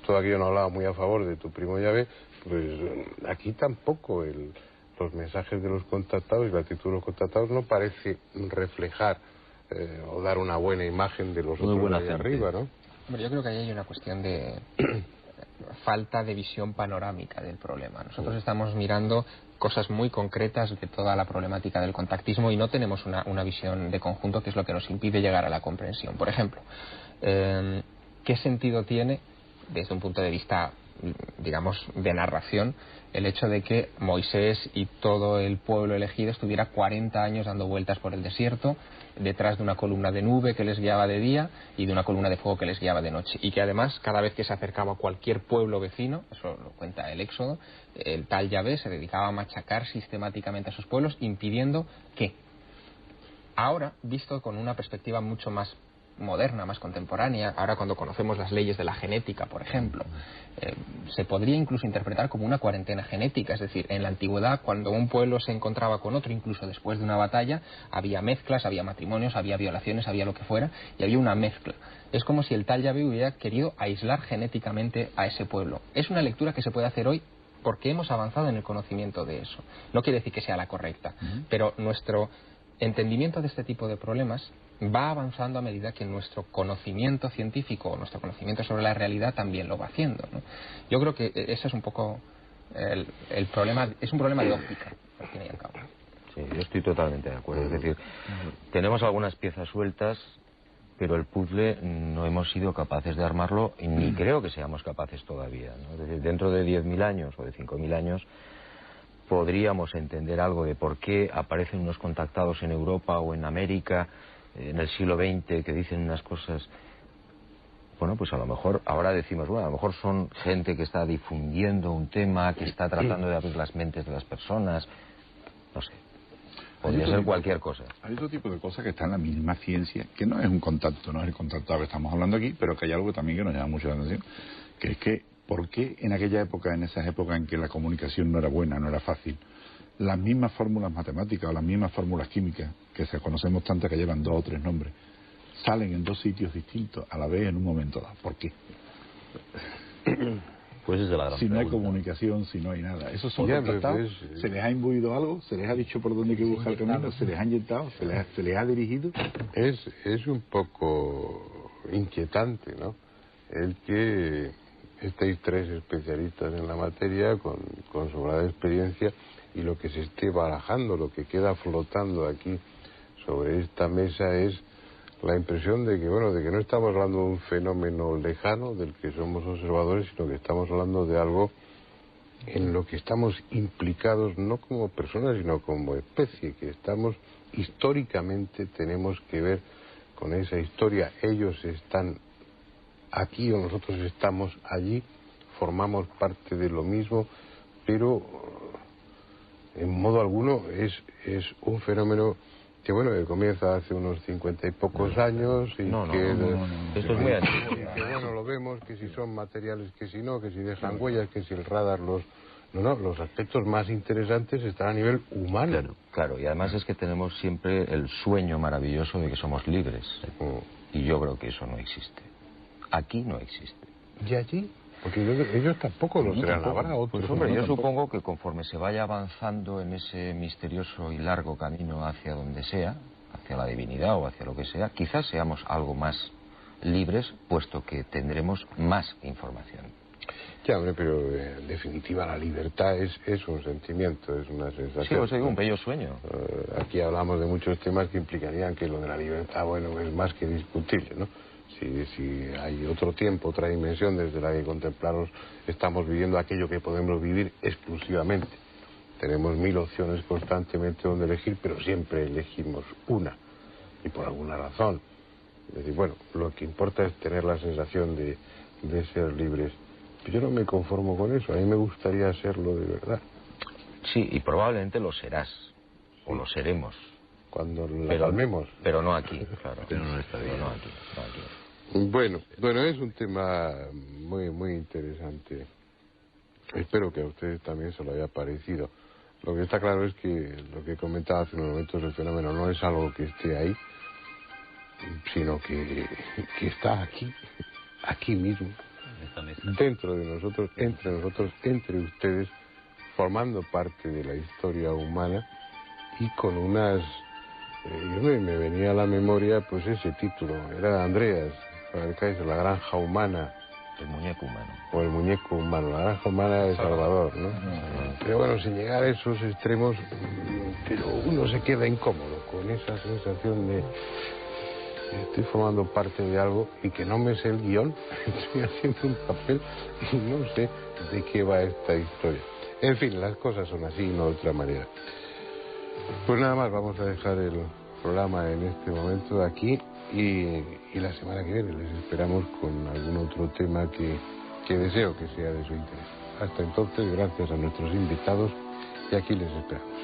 A: todo aquello no hablaba muy a favor de tu primo Yahvé, pues aquí tampoco los mensajes de los contactados y la actitud de los contactados no parece reflejar o dar una buena imagen de los otros de ahí arriba, ¿no?
C: Hombre, yo creo que ahí hay una cuestión de falta de visión panorámica del problema. Nosotros estamos mirando cosas muy concretas de toda la problemática del contactismo y no tenemos una visión de conjunto, que es lo que nos impide llegar a la comprensión. Por ejemplo, ¿qué sentido tiene, desde un punto de vista, digamos, de narración, el hecho de que Moisés y todo el pueblo elegido estuviera 40 años dando vueltas por el desierto, detrás de una columna de nube que les guiaba de día y de una columna de fuego que les guiaba de noche? Y que además, cada vez que se acercaba a cualquier pueblo vecino, eso lo cuenta el Éxodo, el tal Yahvé se dedicaba a machacar sistemáticamente a sus pueblos, impidiendo que, ahora, visto con una perspectiva mucho más moderna, más contemporánea, ahora cuando conocemos las leyes de la genética, por ejemplo, se podría incluso interpretar como una cuarentena genética. Es decir, en la antigüedad, cuando un pueblo se encontraba con otro, incluso después de una batalla, había mezclas, había matrimonios, había violaciones, había lo que fuera, y había una mezcla. Es como si el tal Yahvé hubiera querido aislar genéticamente a ese pueblo. Es una lectura que se puede hacer hoy porque hemos avanzado en el conocimiento de eso. No quiere decir que sea la correcta, pero nuestro entendimiento de este tipo de problemas va avanzando a medida que nuestro conocimiento científico o nuestro conocimiento sobre la realidad también lo va haciendo, ¿no? Yo creo que ese es un poco el problema, es un problema de óptica, al fin y al cabo.
E: Sí, yo estoy totalmente de acuerdo. Es decir, tenemos algunas piezas sueltas, pero el puzzle no hemos sido capaces de armarlo y ni creo que seamos capaces todavía, ¿no? Es decir, dentro de 10.000 años o de 5.000 años podríamos entender algo de por qué aparecen unos contactados en Europa o en América en el siglo XX que dicen unas cosas. Bueno, pues a lo mejor ahora decimos, bueno, a lo mejor son gente que está difundiendo un tema, que está tratando de abrir las mentes de las personas, no sé. Podría ser cualquier cosa.
D: Hay otro tipo de cosas que están en la misma ciencia, que no es un contacto, no es el contactado que estamos hablando aquí, pero que hay algo también que nos llama mucho la atención, que es que, ¿por qué en aquella época, en esas épocas en que la comunicación no era buena, no era fácil, las mismas fórmulas matemáticas o las mismas fórmulas químicas, que se conocemos tantas que llevan 2 o 3 nombres, salen en 2 sitios distintos a la vez en un momento dado? ¿Por qué?
F: Pues es de la gran
D: si no hay
F: pregunta.
D: comunicación, si no hay nada. Esos son
A: Ya,
D: contactados. ¿Se les ha imbuido algo? ¿Se les ha dicho por dónde hay que buscar el camino? ¿Se les ha inyectado? ¿Se les ha dirigido?
A: Es un poco inquietante, ¿no? El que estéis tres especialistas en la materia, con sobrada experiencia, y lo que se esté barajando, lo que queda flotando aquí sobre esta mesa es la impresión de que, bueno, de que no estamos hablando de un fenómeno lejano del que somos observadores, sino que estamos hablando de algo en lo que estamos implicados no como personas, sino como especie, que estamos históricamente, tenemos que ver con esa historia. Ellos están aquí o nosotros estamos allí, formamos parte de lo mismo, pero en modo alguno es un fenómeno que, bueno, que comienza hace unos 50 y pocos años y
E: esto es muy antiguo.
A: Que, bueno, lo vemos, que si son materiales, que si no, que si dejan huellas, que si el radar los... los aspectos más interesantes están a nivel humano.
E: Claro, y además es que tenemos siempre el sueño maravilloso de que somos libres. Y yo creo que eso no existe. Aquí no existe.
A: ¿Y allí? Porque ellos tampoco lo serán. Habrá otros.
E: Pues hombre, yo supongo que conforme se vaya avanzando en ese misterioso y largo camino hacia donde sea, hacia la divinidad o hacia lo que sea, quizás seamos algo más libres, puesto que tendremos más información.
A: Ya, hombre, pero en definitiva la libertad es un sentimiento, es una sensación.
E: Sí, os digo, un bello sueño.
A: Aquí hablamos de muchos temas que implicarían que lo de la libertad, bueno, es más que discutible, ¿no? Si hay otro tiempo, otra dimensión desde la que contemplaros, estamos viviendo aquello que podemos vivir exclusivamente. Tenemos 1000 opciones constantemente donde elegir, pero siempre elegimos una, y por alguna razón. Es decir, bueno, lo que importa es tener la sensación de ser libres. Yo no me conformo con eso, a mí me gustaría serlo de verdad.
E: Sí, y probablemente lo serás, o lo seremos.
A: Cuando la calmemos.
E: Pero no aquí, claro.
F: Pero no está bien.
E: No aquí.
A: Bueno, es un tema muy, muy interesante. Espero que a ustedes también se lo haya parecido. Lo que está claro es que lo que comentaba hace unos momentos, el fenómeno no es algo que esté ahí, sino que está aquí mismo, dentro de nosotros, entre ustedes, formando parte de la historia humana y con unas... me venía a la memoria pues ese título, era de Andreas Kaiser, La granja humana.
E: El muñeco humano.
A: O el muñeco humano, la granja humana de Salvador, ¿no? Pero bueno, sin llegar a esos extremos, pero uno se queda incómodo con esa sensación de estoy formando parte de algo y que no me sé el guión, estoy haciendo un papel y no sé de qué va esta historia. En fin, las cosas son así, no de otra manera. Pues nada más, vamos a dejar el programa en este momento aquí y la semana que viene les esperamos con algún otro tema que deseo que sea de su interés. Hasta entonces, gracias a nuestros invitados y aquí les esperamos.